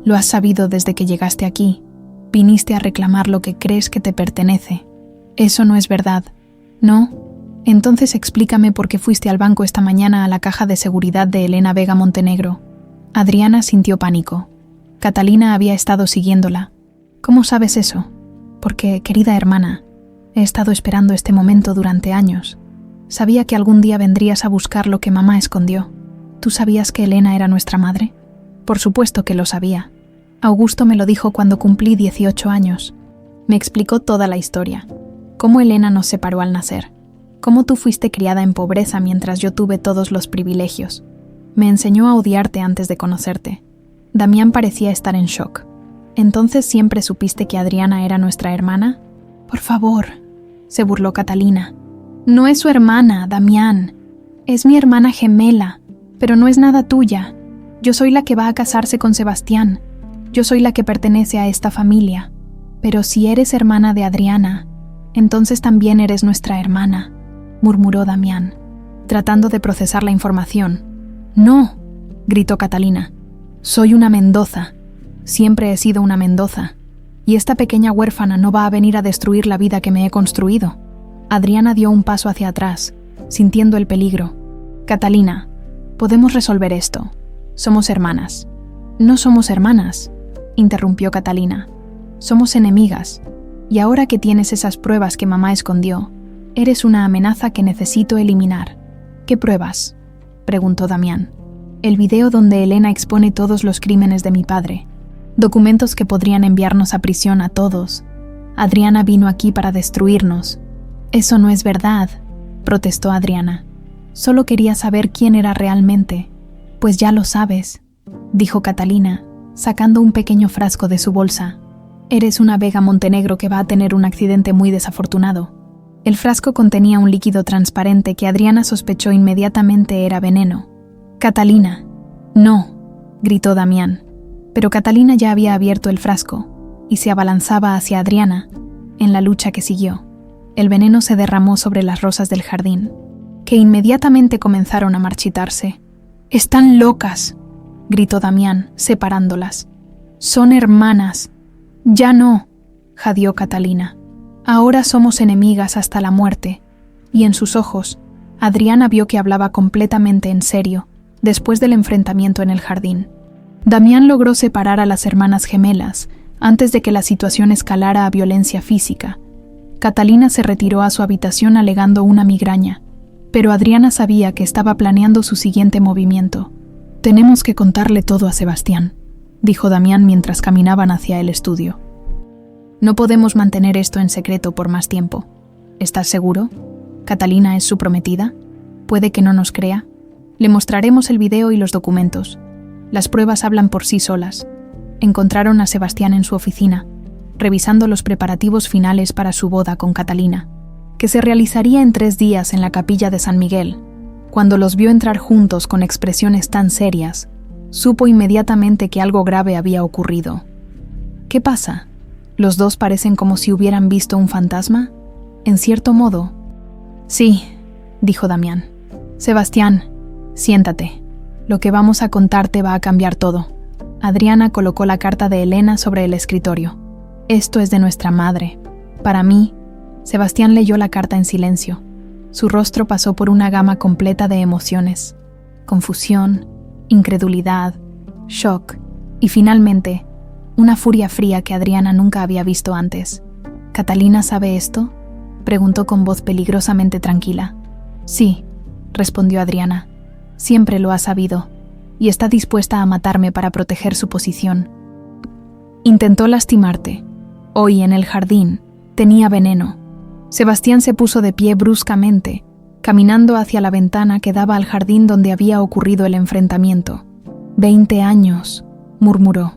Lo has sabido desde que llegaste aquí. Viniste a reclamar lo que crees que te pertenece. Eso no es verdad, ¿no? Entonces explícame por qué fuiste al banco esta mañana a la caja de seguridad de Elena Vega Montenegro. Adriana sintió pánico. Catalina había estado siguiéndola. ¿Cómo sabes eso? Porque, querida hermana, he estado esperando este momento durante años. Sabía que algún día vendrías a buscar lo que mamá escondió. ¿Tú sabías que Elena era nuestra madre? Por supuesto que lo sabía. Augusto me lo dijo cuando cumplí 18 años. Me explicó toda la historia. Cómo Elena nos separó al nacer. Cómo tú fuiste criada en pobreza mientras yo tuve todos los privilegios. Me enseñó a odiarte antes de conocerte. Damián parecía estar en shock. ¿Entonces siempre supiste que Adriana era nuestra hermana? Por favor, se burló Catalina. No es su hermana, Damián. Es mi hermana gemela, pero no es nada tuya. Yo soy la que va a casarse con Sebastián. Yo soy la que pertenece a esta familia. Pero si eres hermana de Adriana, entonces también eres nuestra hermana, murmuró Damián, tratando de procesar la información. No, gritó Catalina. Soy una Mendoza. Siempre he sido una Mendoza. Y esta pequeña huérfana no va a venir a destruir la vida que me he construido. Adriana dio un paso hacia atrás, sintiendo el peligro. Catalina, Podemos resolver esto. Somos hermanas. No somos hermanas, interrumpió Catalina. Somos enemigas. Y ahora que tienes esas pruebas que mamá escondió, eres una amenaza que necesito eliminar. ¿Qué pruebas?, preguntó Damián. El video donde Elena expone todos los crímenes de mi padre. Documentos que podrían enviarnos a prisión a todos. Adriana vino aquí para destruirnos. Eso no es verdad, protestó Adriana. Solo quería saber quién era realmente. Pues ya lo sabes, dijo Catalina, sacando un pequeño frasco de su bolsa. Eres una Vega Montenegro que va a tener un accidente muy desafortunado. El frasco contenía un líquido transparente que Adriana sospechó inmediatamente era veneno. Catalina. No, gritó Damián. Pero Catalina ya había abierto el frasco y se abalanzaba hacia Adriana en la lucha que siguió. El veneno se derramó sobre las rosas del jardín, que inmediatamente comenzaron a marchitarse. «¡Están locas!», gritó Damián, separándolas. «Son hermanas». «Ya no», jadeó Catalina. «Ahora somos enemigas hasta la muerte». Y en sus ojos, Adriana vio que hablaba completamente en serio, después del enfrentamiento en el jardín. Damián logró separar a las hermanas gemelas antes de que la situación escalara a violencia física. Catalina se retiró a su habitación alegando una migraña, pero Adriana sabía que estaba planeando su siguiente movimiento. «Tenemos que contarle todo a Sebastián», dijo Damián mientras caminaban hacia el estudio. «No podemos mantener esto en secreto por más tiempo. ¿Estás seguro? ¿Catalina es su prometida? Puede que no nos crea. Le mostraremos el video y los documentos. Las pruebas hablan por sí solas». Encontraron a Sebastián en su oficina, revisando los preparativos finales para su boda con Catalina, que se realizaría en 3 días en la capilla de San Miguel. Cuando los vio entrar juntos con expresiones tan serias, supo inmediatamente que algo grave había ocurrido. «¿Qué pasa? ¿Los dos parecen como si hubieran visto un fantasma? En cierto modo». «Sí», dijo Damián. «Sebastián, siéntate. Lo que vamos a contarte va a cambiar todo». Adriana colocó la carta de Elena sobre el escritorio. «Esto es de nuestra madre. Para mí». Sebastián leyó la carta en silencio. Su rostro pasó por una gama completa de emociones: confusión, incredulidad, shock y finalmente una furia fría que Adriana nunca había visto antes. «¿Catalina sabe esto?», preguntó con voz peligrosamente tranquila. «Sí», respondió Adriana. «Siempre lo ha sabido y está dispuesta a matarme para proteger su posición. Intentó lastimarte. Hoy en el jardín tenía veneno». Sebastián se puso de pie bruscamente, caminando hacia la ventana que daba al jardín donde había ocurrido el enfrentamiento. 20 años, murmuró.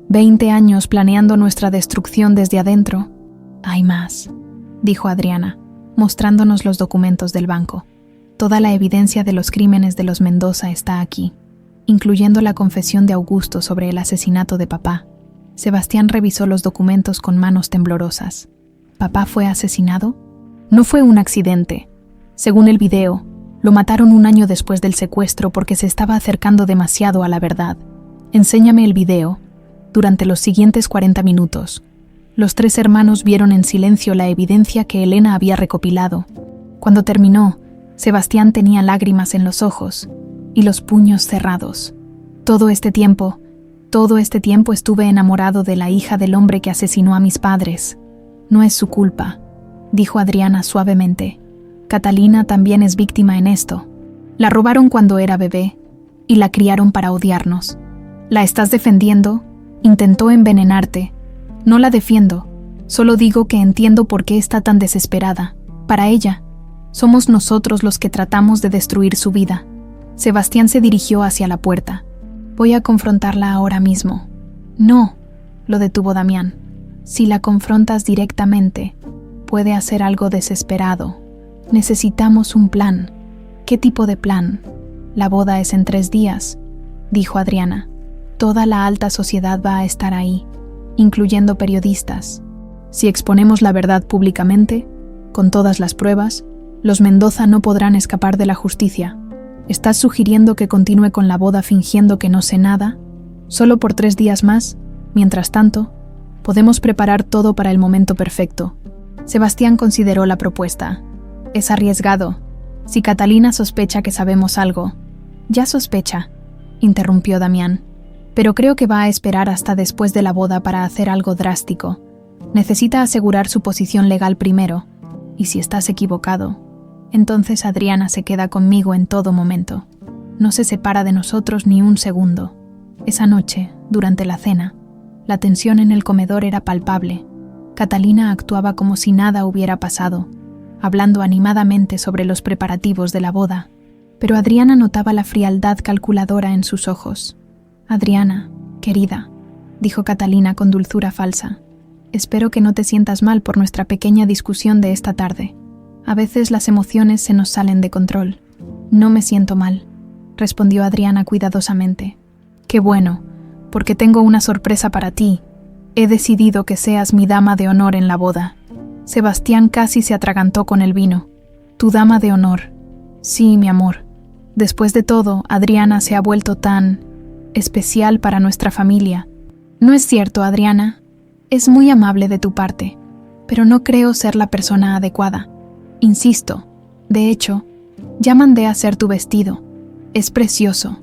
20 años planeando nuestra destrucción desde adentro. «Hay más», dijo Adriana, mostrándonos los documentos del banco. «Toda la evidencia de los crímenes de los Mendoza está aquí, incluyendo la confesión de Augusto sobre el asesinato de papá». Sebastián revisó los documentos con manos temblorosas. ¿Papá fue asesinado? No fue un accidente. Según el video, lo mataron 1 año después del secuestro porque se estaba acercando demasiado a la verdad. «Enséñame el video». Durante los siguientes 40 minutos, los 3 hermanos vieron en silencio la evidencia que Elena había recopilado. Cuando terminó, Sebastián tenía lágrimas en los ojos y los puños cerrados. Todo este tiempo estuve enamorado de la hija del hombre que asesinó a mis padres. No es su culpa», dijo Adriana suavemente. «Catalina también es víctima en esto. La robaron cuando era bebé y la criaron para odiarnos. ¿La estás defendiendo? Intentó envenenarte». «No la defiendo. Solo digo que entiendo por qué está tan desesperada. Para ella, somos nosotros los que tratamos de destruir su vida». Sebastián se dirigió hacia la puerta. «Voy a confrontarla ahora mismo». «No», lo detuvo Damián. «Si la confrontas directamente, puede hacer algo desesperado. Necesitamos un plan». «¿Qué tipo de plan?». «La boda es en 3 días», dijo Adriana. «Toda la alta sociedad va a estar ahí, incluyendo periodistas. Si exponemos la verdad públicamente, con todas las pruebas, los Mendoza no podrán escapar de la justicia. ¿Estás sugiriendo que continúe con la boda fingiendo que no sé nada? Solo por 3 días más. Mientras tanto, podemos preparar todo para el momento perfecto». Sebastián consideró la propuesta. «Es arriesgado. Si Catalina sospecha que sabemos algo, Ya sospecha, interrumpió Damián, pero creo que va a esperar hasta después de la boda para hacer algo drástico. Necesita asegurar su posición legal primero, y si estás equivocado, entonces Adriana se queda conmigo en todo momento. No se separa de nosotros ni un segundo. Esa noche, durante la cena, la tensión en el comedor era palpable. Catalina actuaba como si nada hubiera pasado, hablando animadamente sobre los preparativos de la boda, pero Adriana notaba la frialdad calculadora en sus ojos. «Adriana, querida», dijo Catalina con dulzura falsa, «espero que no te sientas mal por nuestra pequeña discusión de esta tarde. A veces las emociones se nos salen de control». «No me siento mal», respondió Adriana cuidadosamente. «Qué bueno, porque tengo una sorpresa para ti. He decidido que seas mi dama de honor en la boda». Sebastián casi se atragantó con el vino. «Tu dama de honor». «Sí, mi amor. Después de todo, Adriana se ha vuelto tan especial para nuestra familia». «No es cierto, Adriana. Es muy amable de tu parte, pero no creo ser la persona adecuada. Insisto. De hecho, ya mandé a hacer tu vestido. Es precioso,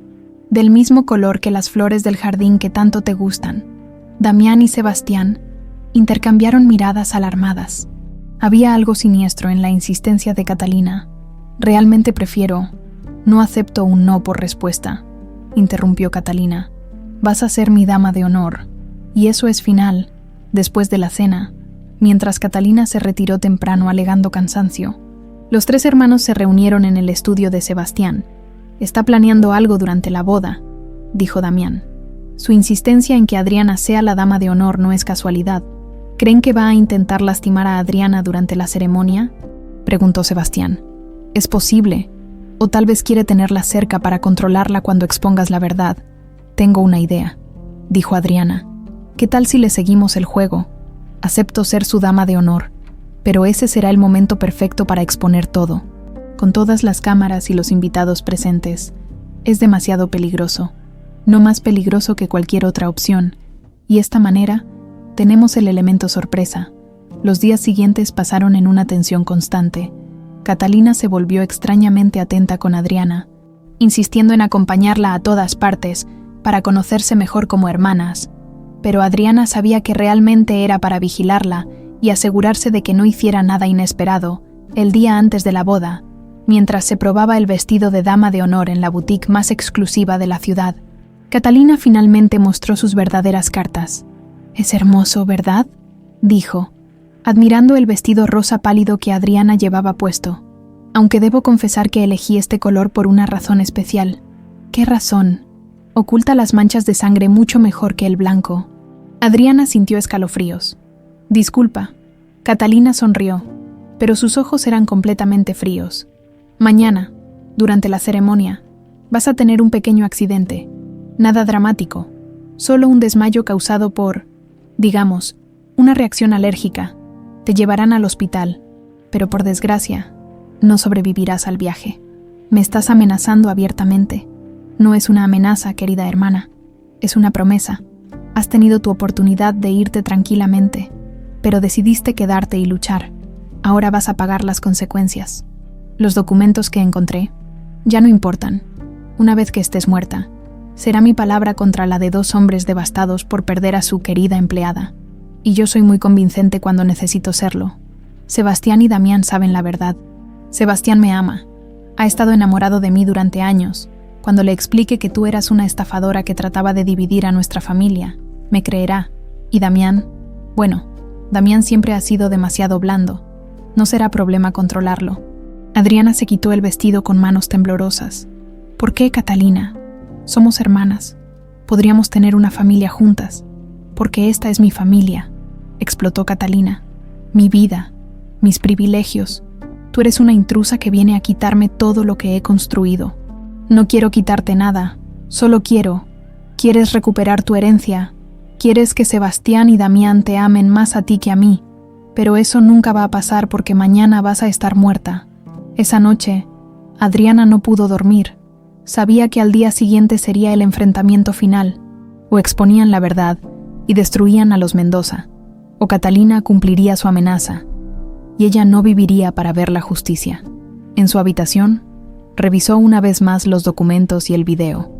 del mismo color que las flores del jardín que tanto te gustan». Damián y Sebastián intercambiaron miradas alarmadas. Había algo siniestro en la insistencia de Catalina. «Realmente prefiero. No acepto un no por respuesta», interrumpió Catalina. «Vas a ser mi dama de honor, y eso es final». Después de la cena, mientras Catalina se retiró temprano alegando cansancio, los tres hermanos se reunieron en el estudio de Sebastián. «Está planeando algo durante la boda», dijo Damián. «Su insistencia en que Adriana sea la dama de honor no es casualidad. ¿Creen que va a intentar lastimar a Adriana durante la ceremonia?», preguntó Sebastián. «Es posible, o tal vez quiere tenerla cerca para controlarla cuando expongas la verdad». «Tengo una idea», dijo Adriana. «¿Qué tal si le seguimos el juego? Acepto ser su dama de honor, pero ese será el momento perfecto para exponer todo, con todas las cámaras y los invitados presentes. Es demasiado peligroso, no más peligroso que cualquier otra opción, y esta manera tenemos el elemento sorpresa». Los días siguientes pasaron en una tensión constante. Catalina se volvió extrañamente atenta con Adriana, insistiendo en acompañarla a todas partes para conocerse mejor como hermanas, pero Adriana sabía que realmente era para vigilarla y asegurarse de que no hiciera nada inesperado el día antes de la boda, mientras se probaba el vestido de dama de honor en la boutique más exclusiva de la ciudad. Catalina finalmente mostró sus verdaderas cartas. «Es hermoso, ¿verdad?», dijo, admirando el vestido rosa pálido que Adriana llevaba puesto. «Aunque debo confesar que elegí este color por una razón especial». «¿Qué razón?». «Oculta las manchas de sangre mucho mejor que el blanco». Adriana sintió escalofríos. «Disculpa». Catalina sonrió, pero sus ojos eran completamente fríos. «Mañana, durante la ceremonia, vas a tener un pequeño accidente. Nada dramático, solo un desmayo causado por, digamos, una reacción alérgica. Te llevarán al hospital, pero por desgracia, no sobrevivirás al viaje». «Me estás amenazando abiertamente». «No es una amenaza, querida hermana. Es una promesa. Has tenido tu oportunidad de irte tranquilamente, pero decidiste quedarte y luchar. Ahora vas a pagar las consecuencias. Los documentos que encontré ya no importan. Una vez que estés muerta, será mi palabra contra la de 2 hombres devastados por perder a su querida empleada. Y yo soy muy convincente cuando necesito serlo. Sebastián y Damián saben la verdad. Sebastián me ama. Ha estado enamorado de mí durante años. Cuando le explique que tú eras una estafadora que trataba de dividir a nuestra familia, me creerá. Y Damián, bueno, Damián siempre ha sido demasiado blando. No será problema controlarlo». Adriana se quitó el vestido con manos temblorosas. «¿Por qué, Catalina? Somos hermanas. Podríamos tener una familia juntas. Porque esta es mi familia», explotó Catalina. «Mi vida, mis privilegios. Tú eres una intrusa que viene a quitarme todo lo que he construido». «No quiero quitarte nada, solo quieres recuperar tu herencia, quieres que Sebastián y Damián te amen más a ti que a mí, pero eso nunca va a pasar porque mañana vas a estar muerta». Esa noche, Adriana no pudo dormir. Sabía que al día siguiente sería el enfrentamiento final. O exponían la verdad y destruían a los Mendoza, o Catalina cumpliría su amenaza, y ella no viviría para ver la justicia. En su habitación, Revisó una vez más los documentos y el video,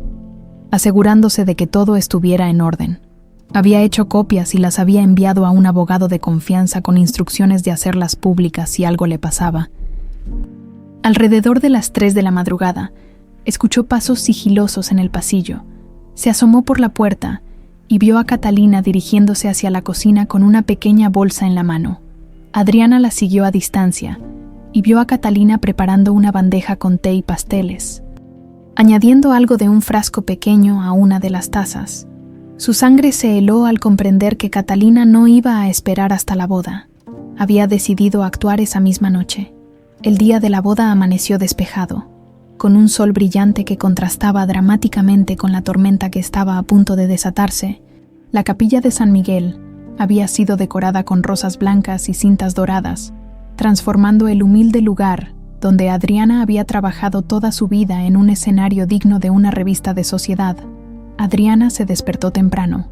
asegurándose de que todo estuviera en orden. Había hecho copias y las había enviado a un abogado de confianza con instrucciones de hacerlas públicas si algo le pasaba. Alrededor de las 3 de la madrugada, escuchó pasos sigilosos en el pasillo. Se asomó por la puerta y vio a Catalina dirigiéndose hacia la cocina con una pequeña bolsa en la mano. Adriana la siguió a distancia y vio a Catalina preparando una bandeja con té y pasteles, añadiendo algo de un frasco pequeño a una de las tazas. Su sangre se heló al comprender que Catalina no iba a esperar hasta la boda. Había decidido actuar esa misma noche. El día de la boda amaneció despejado, con un sol brillante que contrastaba dramáticamente con la tormenta que estaba a punto de desatarse. La capilla de San Miguel había sido decorada con rosas blancas y cintas doradas, transformando el humilde lugar donde Adriana había trabajado toda su vida en un escenario digno de una revista de sociedad. Adriana se despertó temprano,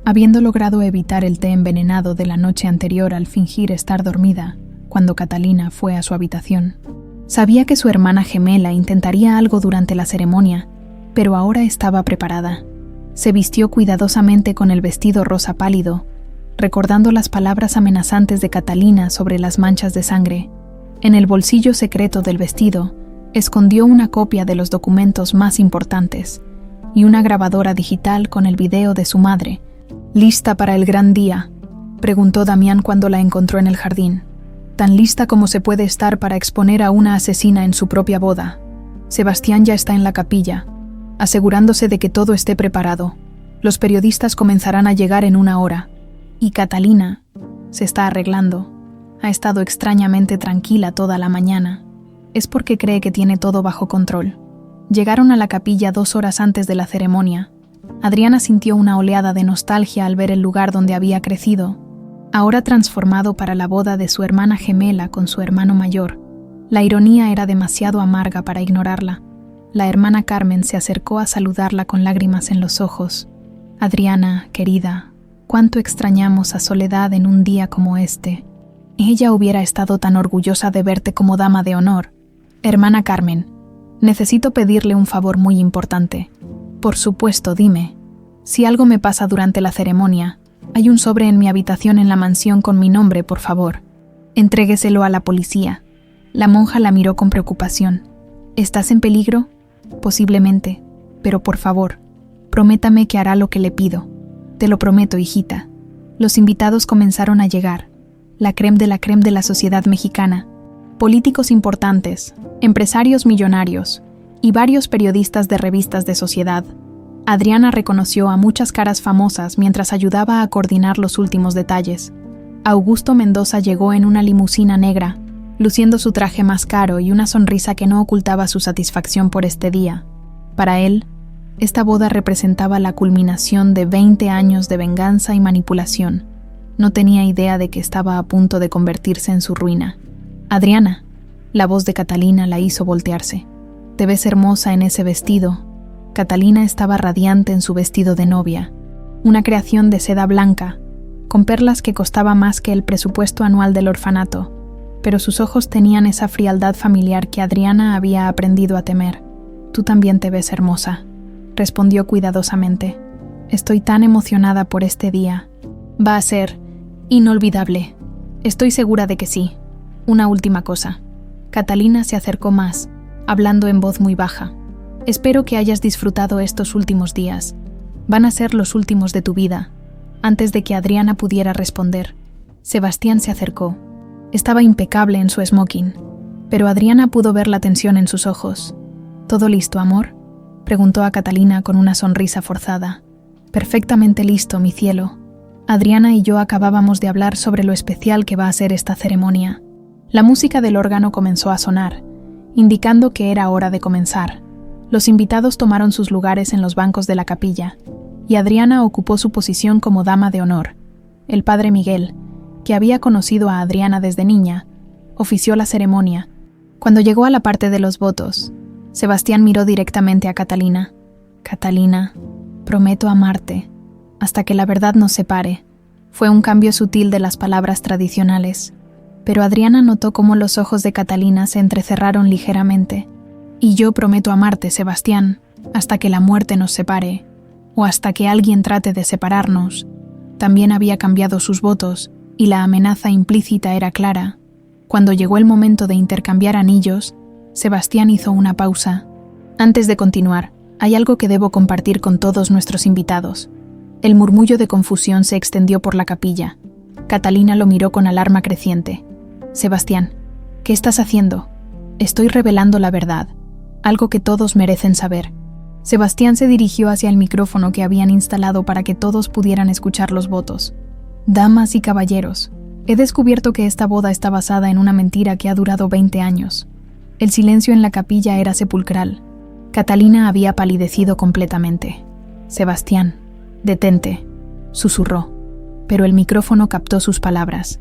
habiendo logrado evitar el té envenenado de la noche anterior al fingir estar dormida cuando Catalina fue a su habitación. Sabía que su hermana gemela intentaría algo durante la ceremonia, pero ahora estaba preparada. Se vistió cuidadosamente con el vestido rosa pálido, recordando las palabras amenazantes de Catalina sobre las manchas de sangre. En el bolsillo secreto del vestido, escondió una copia de los documentos más importantes y una grabadora digital con el video de su madre. ¿Lista para el gran día?, preguntó Damián cuando la encontró en el jardín. Tan lista como se puede estar para exponer a una asesina en su propia boda. Sebastián ya está en la capilla, asegurándose de que todo esté preparado. Los periodistas comenzarán a llegar en 1 hora. Y Catalina se está arreglando. Ha estado extrañamente tranquila toda la mañana. Es porque cree que tiene todo bajo control. Llegaron a la capilla 2 horas antes de la ceremonia. Adriana sintió una oleada de nostalgia al ver el lugar donde había crecido, ahora transformado para la boda de su hermana gemela con su hermano mayor. La ironía era demasiado amarga para ignorarla. La hermana Carmen se acercó a saludarla con lágrimas en los ojos. Adriana, querida, cuánto extrañamos a Soledad en un día como este. Ella hubiera estado tan orgullosa de verte como dama de honor. Hermana Carmen, necesito pedirle un favor muy importante. Por supuesto, dime. Si algo me pasa durante la ceremonia, hay un sobre en mi habitación en la mansión con mi nombre, por favor. Entrégueselo a la policía. La monja la miró con preocupación. ¿Estás en peligro? Posiblemente, pero por favor, prométame que hará lo que le pido. Te lo prometo, hijita. Los invitados comenzaron a llegar. La crème de la sociedad mexicana. Políticos importantes, empresarios millonarios y varios periodistas de revistas de sociedad. Adriana reconoció a muchas caras famosas mientras ayudaba a coordinar los últimos detalles. Augusto Mendoza llegó en una limusina negra, luciendo su traje más caro y una sonrisa que no ocultaba su satisfacción por este día. Para él, esta boda representaba la culminación de 20 años de venganza y manipulación. No tenía idea de que estaba a punto de convertirse en su ruina. Adriana, la voz de Catalina la hizo voltearse. Te ves hermosa en ese vestido. Catalina estaba radiante en su vestido de novia, una creación de seda blanca, con perlas que costaba más que el presupuesto anual del orfanato, pero sus ojos tenían esa frialdad familiar que Adriana había aprendido a temer. Tú también te ves hermosa, respondió cuidadosamente. Estoy tan emocionada por este día. Va a ser inolvidable. Estoy segura de que sí. Una última cosa. Catalina se acercó más, hablando en voz muy baja. Espero que hayas disfrutado estos últimos días. Van a ser los últimos de tu vida. Antes de que Adriana pudiera responder, Sebastián se acercó. Estaba impecable en su smoking, pero Adriana pudo ver la tensión en sus ojos. ¿Todo listo, amor?, preguntó a Catalina con una sonrisa forzada. Perfectamente listo, mi cielo. Adriana y yo acabábamos de hablar sobre lo especial que va a ser esta ceremonia. La música del órgano comenzó a sonar, indicando que era hora de comenzar. Los invitados tomaron sus lugares en los bancos de la capilla, y Adriana ocupó su posición como dama de honor. El padre Miguel, que había conocido a Adriana desde niña, ofició la ceremonia. Cuando llegó a la parte de los votos, Sebastián miró directamente a Catalina. Catalina, prometo amarte, hasta que la verdad nos separe. Fue un cambio sutil de las palabras tradicionales, pero Adriana notó cómo los ojos de Catalina se entrecerraron ligeramente. Y yo prometo amarte, Sebastián, hasta que la muerte nos separe, o hasta que alguien trate de separarnos. También había cambiado sus votos, y la amenaza implícita era clara. Cuando llegó el momento de intercambiar anillos, Sebastián hizo una pausa. Antes de continuar, hay algo que debo compartir con todos nuestros invitados. El murmullo de confusión se extendió por la capilla. Catalina lo miró con alarma creciente. Sebastián, ¿qué estás haciendo? Estoy revelando la verdad, algo que todos merecen saber. Sebastián se dirigió hacia el micrófono que habían instalado para que todos pudieran escuchar los votos. Damas y caballeros, he descubierto que esta boda está basada en una mentira que ha durado 20 años. El silencio en la capilla era sepulcral. Catalina había palidecido completamente. Sebastián, detente, susurró. Pero el micrófono captó sus palabras.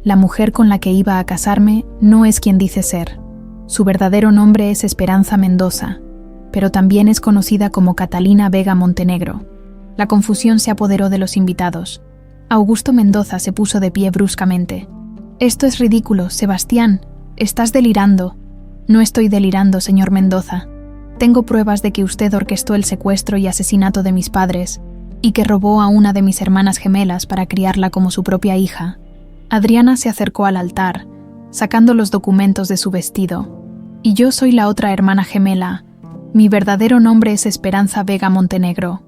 La mujer con la que iba a casarme no es quien dice ser. Su verdadero nombre es Esperanza Mendoza, pero también es conocida como Catalina Vega Montenegro. La confusión se apoderó de los invitados. Augusto Mendoza se puso de pie bruscamente. «Esto es ridículo, Sebastián. Estás delirando». «No estoy delirando, señor Mendoza. Tengo pruebas de que usted orquestó el secuestro y asesinato de mis padres, y que robó a una de mis hermanas gemelas para criarla como su propia hija». Adriana se acercó al altar, sacando los documentos de su vestido. «Y yo soy la otra hermana gemela. Mi verdadero nombre es Esperanza Vega Montenegro».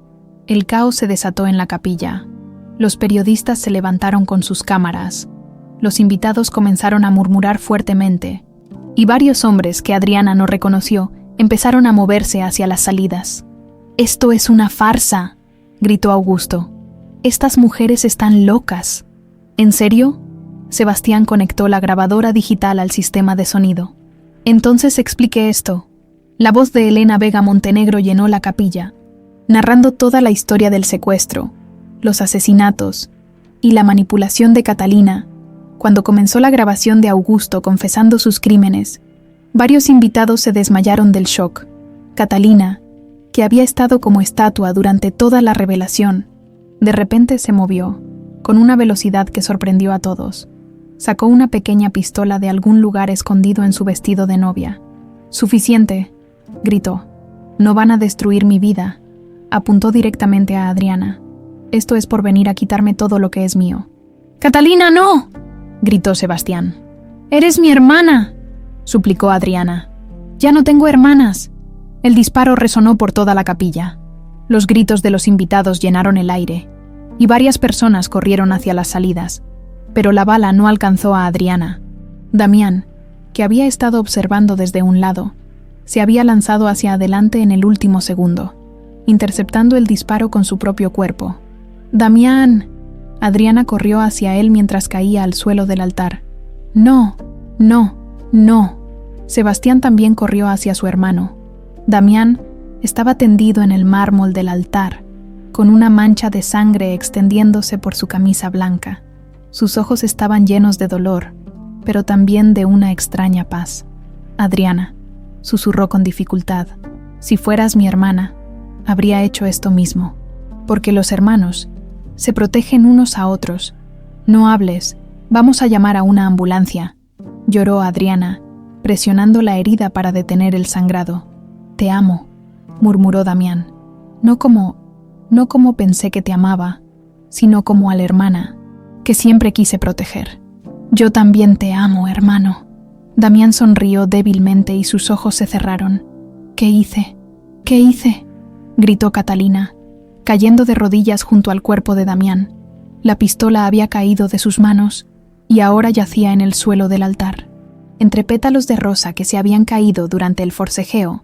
El caos se desató en la capilla. Los periodistas se levantaron con sus cámaras. Los invitados comenzaron a murmurar fuertemente, y varios hombres que Adriana no reconoció empezaron a moverse hacia las salidas. «Esto es una farsa», gritó Augusto. «Estas mujeres están locas». «¿En serio?». Sebastián conectó la grabadora digital al sistema de sonido. «Entonces explique esto». La voz de Elena Vega Montenegro llenó la capilla, narrando toda la historia del secuestro, los asesinatos y la manipulación de Catalina. Cuando comenzó la grabación de Augusto confesando sus crímenes, varios invitados se desmayaron del shock. Catalina, que había estado como estatua durante toda la revelación, de repente se movió, con una velocidad que sorprendió a todos. Sacó una pequeña pistola de algún lugar escondido en su vestido de novia. «Suficiente», gritó. «No van a destruir mi vida». Apuntó directamente a Adriana. «Esto es por venir a quitarme todo lo que es mío». «¡Catalina, no!», gritó Sebastián. «¡Eres mi hermana!», suplicó Adriana. «Ya no tengo hermanas». El disparo resonó por toda la capilla. Los gritos de los invitados llenaron el aire, y varias personas corrieron hacia las salidas, pero la bala no alcanzó a Adriana. Damián, que había estado observando desde un lado, se había lanzado hacia adelante en el último segundo, interceptando el disparo con su propio cuerpo. «¡Damián!». Adriana corrió hacia él mientras caía al suelo del altar. «No, no, no». Sebastián también corrió hacia su hermano. Damián estaba tendido en el mármol del altar, con una mancha de sangre extendiéndose por su camisa blanca. Sus ojos estaban llenos de dolor, pero también de una extraña paz. «Adriana», susurró con dificultad, «si fueras mi hermana, habría hecho esto mismo. Porque los hermanos se protegen unos a otros. No hables, vamos a llamar a una ambulancia», lloró Adriana, presionando la herida para detener el sangrado. «Te amo», murmuró Damián. No como pensé que te amaba, sino como a la hermana que siempre quise proteger». «Yo también te amo, hermano». Damián sonrió débilmente y sus ojos se cerraron. «¿Qué hice? ¿Qué hice?», gritó Catalina, cayendo de rodillas junto al cuerpo de Damián. La pistola había caído de sus manos y ahora yacía en el suelo del altar. Entre pétalos de rosa que se habían caído durante el forcejeo,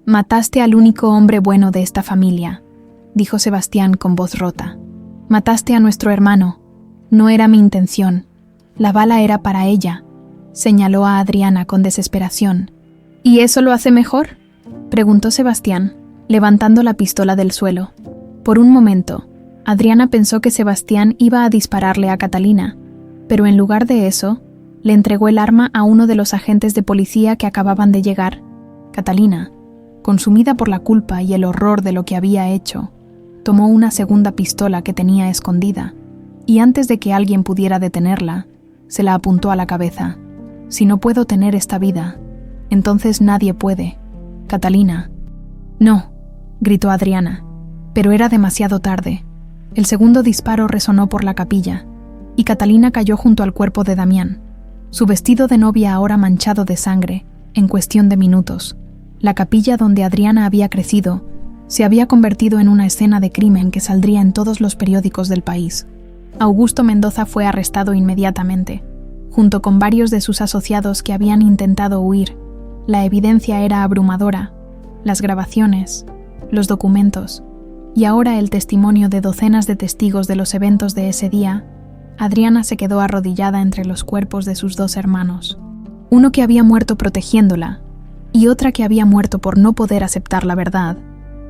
«Mataste al único hombre bueno de esta familia», dijo Sebastián con voz rota. «Mataste a nuestro hermano. No era mi intención. La bala era para ella», señaló a Adriana con desesperación. «¿Y eso lo hace mejor?», preguntó Sebastián, levantando la pistola del suelo. Por un momento, Adriana pensó que Sebastián iba a dispararle a Catalina, pero en lugar de eso, le entregó el arma a uno de los agentes de policía que acababan de llegar. Catalina, consumida por la culpa y el horror de lo que había hecho, tomó una segunda pistola que tenía escondida, y antes de que alguien pudiera detenerla, se la apuntó a la cabeza. «Si no puedo tener esta vida, entonces nadie puede», Catalina. No, gritó Adriana, pero era demasiado tarde. El segundo disparo resonó por la capilla, y Catalina cayó junto al cuerpo de Damián, su vestido de novia ahora manchado de sangre, en cuestión de minutos. La capilla donde Adriana había crecido se había convertido en una escena de crimen que saldría en todos los periódicos del país. Augusto Mendoza fue arrestado inmediatamente, junto con varios de sus asociados que habían intentado huir. La evidencia era abrumadora, las grabaciones, los documentos, y ahora el testimonio de docenas de testigos de los eventos de ese día. Adriana se quedó arrodillada entre los cuerpos de sus dos hermanos, uno que había muerto protegiéndola, y otra que había muerto por no poder aceptar la verdad.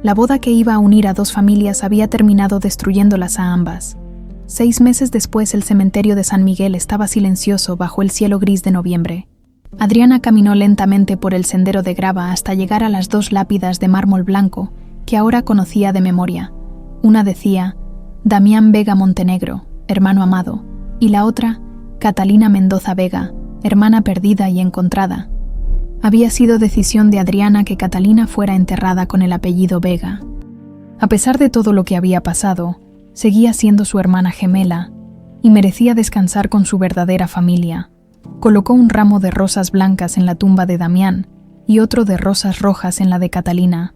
La boda que iba a unir a dos familias había terminado destruyéndolas a ambas. 6 meses después, el cementerio de San Miguel estaba silencioso bajo el cielo gris de noviembre. Adriana caminó lentamente por el sendero de grava hasta llegar a las 2 lápidas de mármol blanco que ahora conocía de memoria. Una decía, Damián Vega Montenegro, hermano amado, y la otra, Catalina Mendoza Vega, hermana perdida y encontrada. Había sido decisión de Adriana que Catalina fuera enterrada con el apellido Vega. A pesar de todo lo que había pasado, seguía siendo su hermana gemela y merecía descansar con su verdadera familia. Colocó un ramo de rosas blancas en la tumba de Damián y otro de rosas rojas en la de Catalina.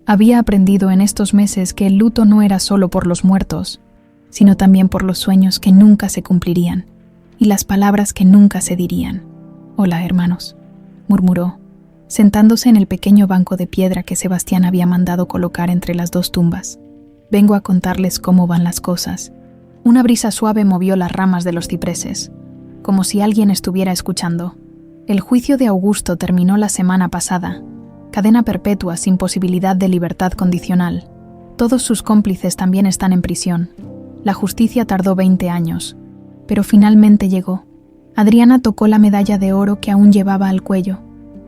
Había aprendido en estos meses que el luto no era solo por los muertos, sino también por los sueños que nunca se cumplirían y las palabras que nunca se dirían. «Hola, hermanos», murmuró, sentándose en el pequeño banco de piedra que Sebastián había mandado colocar entre las 2 tumbas. «Vengo a contarles cómo van las cosas». Una brisa suave movió las ramas de los cipreses, como si alguien estuviera escuchando. El juicio de Augusto terminó la semana pasada. Cadena perpetua sin posibilidad de libertad condicional. Todos sus cómplices también están en prisión. La justicia tardó 20 años, pero finalmente llegó. Adriana tocó la medalla de oro que aún llevaba al cuello.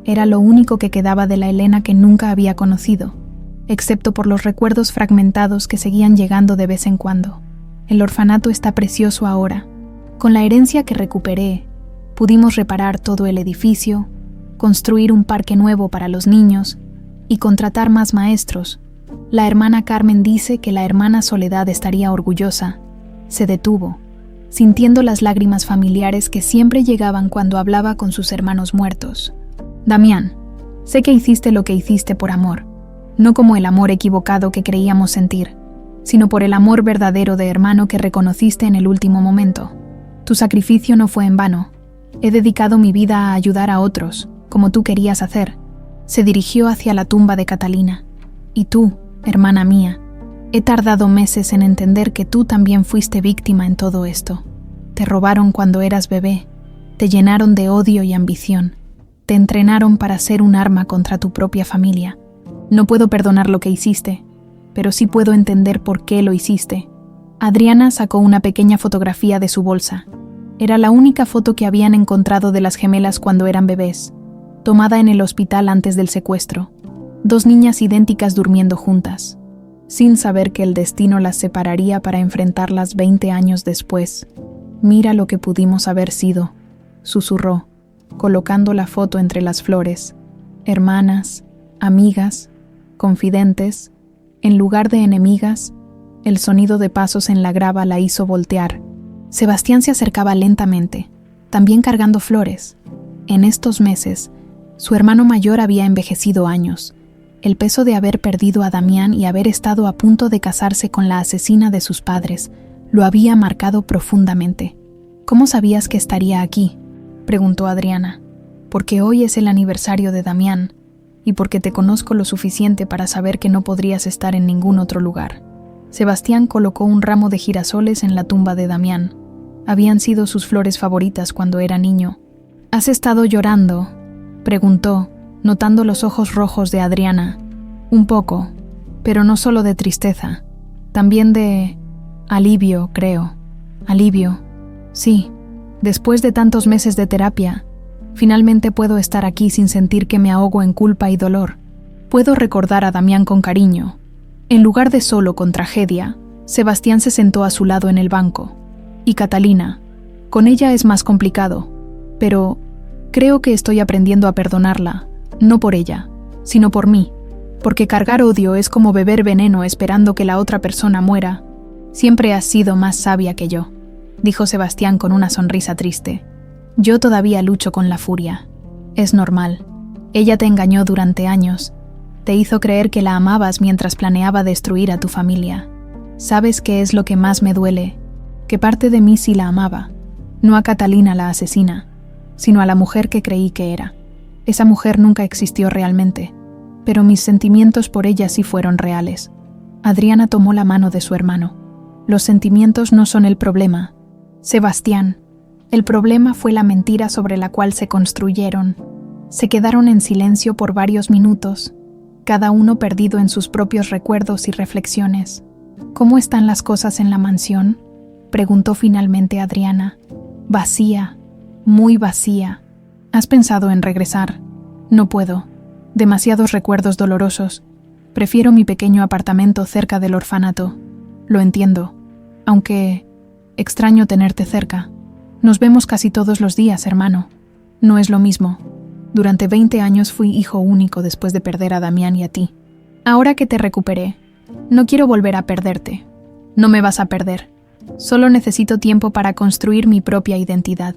Era lo único que quedaba de la Elena que nunca había conocido, excepto por los recuerdos fragmentados que seguían llegando de vez en cuando. El orfanato está precioso ahora. Con la herencia que recuperé, pudimos reparar todo el edificio, construir un parque nuevo para los niños y contratar más maestros. La hermana Carmen dice que la hermana Soledad estaría orgullosa. Se detuvo, sintiendo las lágrimas familiares que siempre llegaban cuando hablaba con sus hermanos muertos. Damián, sé que hiciste lo que hiciste por amor, no como el amor equivocado que creíamos sentir, sino por el amor verdadero de hermano que reconociste en el último momento. Tu sacrificio no fue en vano. He dedicado mi vida a ayudar a otros, como tú querías hacer. Se dirigió hacia la tumba de Catalina. Y tú, hermana mía, he tardado meses en entender que tú también fuiste víctima en todo esto. Te robaron cuando eras bebé, te llenaron de odio y ambición, te entrenaron para ser un arma contra tu propia familia. No puedo perdonar lo que hiciste, pero sí puedo entender por qué lo hiciste. Adriana sacó una pequeña fotografía de su bolsa. Era la única foto que habían encontrado de las gemelas cuando eran bebés, tomada en el hospital antes del secuestro. 2 niñas idénticas durmiendo juntas, sin saber que el destino las separaría para enfrentarlas 20 años después. «Mira lo que pudimos haber sido», susurró, colocando la foto entre las flores. Hermanas, amigas, confidentes, en lugar de enemigas. El sonido de pasos en la grava la hizo voltear. Sebastián se acercaba lentamente, también cargando flores. En estos meses, su hermano mayor había envejecido años. El peso de haber perdido a Damián y haber estado a punto de casarse con la asesina de sus padres lo había marcado profundamente. «¿Cómo sabías que estaría aquí?», preguntó Adriana. «Porque hoy es el aniversario de Damián y porque te conozco lo suficiente para saber que no podrías estar en ningún otro lugar». Sebastián colocó un ramo de girasoles en la tumba de Damián. Habían sido sus flores favoritas cuando era niño. «¿Has estado llorando?», preguntó, notando los ojos rojos de Adriana. «Un poco, pero no solo de tristeza, también de alivio, creo». «Alivio. Sí, después de tantos meses de terapia, finalmente puedo estar aquí sin sentir que me ahogo en culpa y dolor. Puedo recordar a Damián con cariño». En lugar de solo con tragedia, Sebastián se sentó a su lado en el banco. «Y Catalina, con ella es más complicado, pero creo que estoy aprendiendo a perdonarla, no por ella, sino por mí, porque cargar odio es como beber veneno esperando que la otra persona muera. Siempre has sido más sabia que yo, dijo Sebastián con una sonrisa triste. Yo todavía lucho con la furia. Es normal. Ella te engañó durante años. Te hizo creer que la amabas mientras planeaba destruir a tu familia. ¿Sabes qué es lo que más me duele? Que parte de mí sí la amaba. No a Catalina la asesina, sino a la mujer que creí que era. Esa mujer nunca existió realmente, pero mis sentimientos por ella sí fueron reales. Adriana tomó la mano de su hermano. Los sentimientos no son el problema. Sebastián, el problema fue la mentira sobre la cual se construyeron. Se quedaron en silencio por varios minutos, cada uno perdido en sus propios recuerdos y reflexiones. ¿Cómo están las cosas en la mansión?, preguntó finalmente Adriana. Vacía, muy vacía. ¿Has pensado en regresar? No puedo. Demasiados recuerdos dolorosos. Prefiero mi pequeño apartamento cerca del orfanato. Lo entiendo. Aunque extraño tenerte cerca. Nos vemos casi todos los días, hermano. No es lo mismo. Durante 20 años fui hijo único después de perder a Damián y a ti. Ahora que te recuperé, no quiero volver a perderte. No me vas a perder. Solo necesito tiempo para construir mi propia identidad.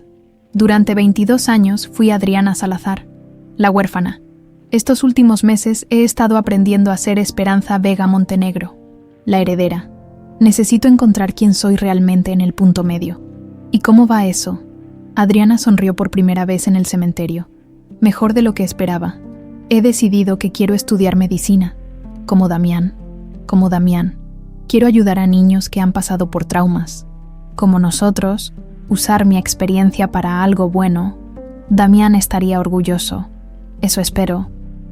Durante 22 años fui Adriana Salazar, la huérfana. Estos últimos meses he estado aprendiendo a ser Esperanza Vega Montenegro, la heredera. Necesito encontrar quién soy realmente en el punto medio. ¿Y cómo va eso? Adriana sonrió por primera vez en el cementerio. Mejor de lo que esperaba. He decidido que quiero estudiar medicina, como Damián. Quiero ayudar a niños que han pasado por traumas. Como nosotros, usar mi experiencia para algo bueno. Damián estaría orgulloso. Eso espero.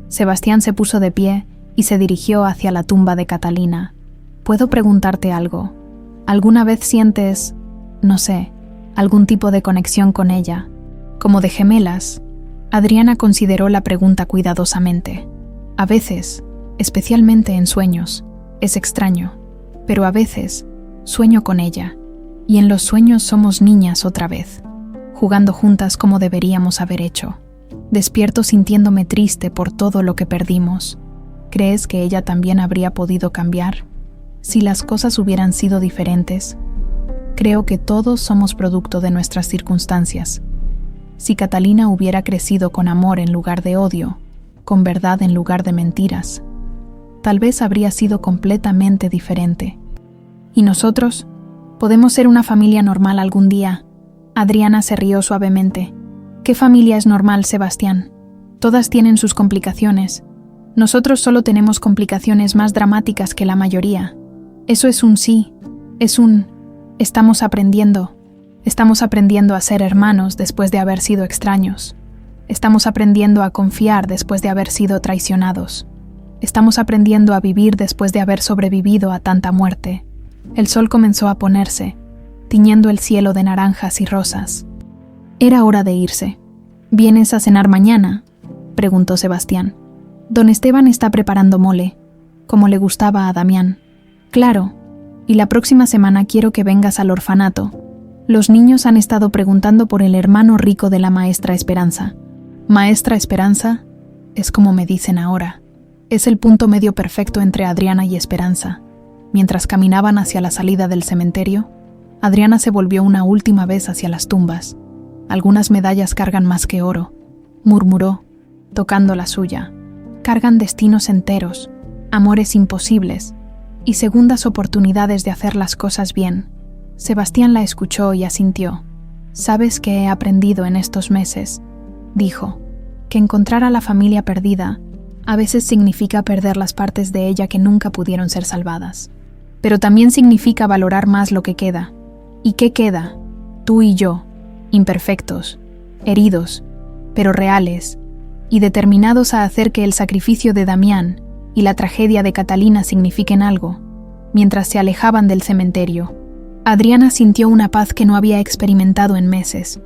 Sebastián se puso de pie y se dirigió hacia la tumba de Catalina. ¿Puedo preguntarte algo? ¿Alguna vez sientes, no sé, algún tipo de conexión con ella? ¿Como de gemelas? Adriana consideró la pregunta cuidadosamente. A veces, especialmente en sueños, es extraño, pero a veces sueño con ella, y en los sueños somos niñas otra vez, jugando juntas como deberíamos haber hecho. Despierto sintiéndome triste por todo lo que perdimos. ¿Crees que ella también habría podido cambiar? Si las cosas hubieran sido diferentes, creo que todos somos producto de nuestras circunstancias. Si Catalina hubiera crecido con amor en lugar de odio, con verdad en lugar de mentiras, tal vez habría sido completamente diferente. ¿Y nosotros? ¿Podemos ser una familia normal algún día? Adriana se rió suavemente. ¿Qué familia es normal, Sebastián? Todas tienen sus complicaciones. Nosotros solo tenemos complicaciones más dramáticas que la mayoría. Eso es un sí. Es un... Estamos aprendiendo. Estamos aprendiendo a ser hermanos después de haber sido extraños. Estamos aprendiendo a confiar después de haber sido traicionados. Estamos aprendiendo a vivir después de haber sobrevivido a tanta muerte. El sol comenzó a ponerse, tiñendo el cielo de naranjas y rosas. Era hora de irse. ¿Vienes a cenar mañana?, preguntó Sebastián. Don Esteban está preparando mole, como le gustaba a Damián. Claro, y la próxima semana quiero que vengas al orfanato. Los niños han estado preguntando por el hermano rico de la maestra Esperanza. Maestra Esperanza, es como me dicen ahora. Es el punto medio perfecto entre Adriana y Esperanza. Mientras caminaban hacia la salida del cementerio, Adriana se volvió una última vez hacia las tumbas. Algunas medallas cargan más que oro, murmuró, tocando la suya. Cargan destinos enteros, amores imposibles y segundas oportunidades de hacer las cosas bien. Sebastián la escuchó y asintió. ¿Sabes qué he aprendido en estos meses?, dijo. Que encontrar a la familia perdida a veces significa perder las partes de ella que nunca pudieron ser salvadas. Pero también significa valorar más lo que queda. ¿Y qué queda? Tú y yo, imperfectos, heridos, pero reales, y determinados a hacer que el sacrificio de Damián y la tragedia de Catalina signifiquen algo. Mientras se alejaban del cementerio, Adriana sintió una paz que no había experimentado en meses.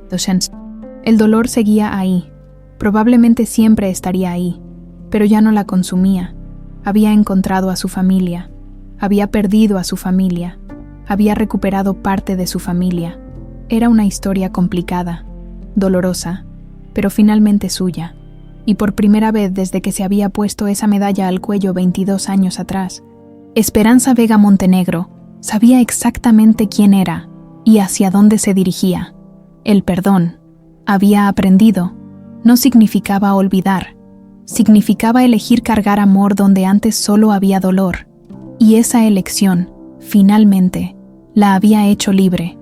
El dolor seguía ahí, probablemente siempre estaría ahí, pero ya no la consumía. Había encontrado a su familia, había perdido a su familia, había recuperado parte de su familia. Era una historia complicada, dolorosa, pero finalmente suya. y por primera vez desde que se había puesto esa medalla al cuello 22 años atrás, Esperanza Vega Montenegro sabía exactamente quién era y hacia dónde se dirigía. El perdón, había aprendido, no significaba olvidar, significaba elegir cargar amor donde antes solo había dolor, y esa elección, finalmente, la había hecho libre.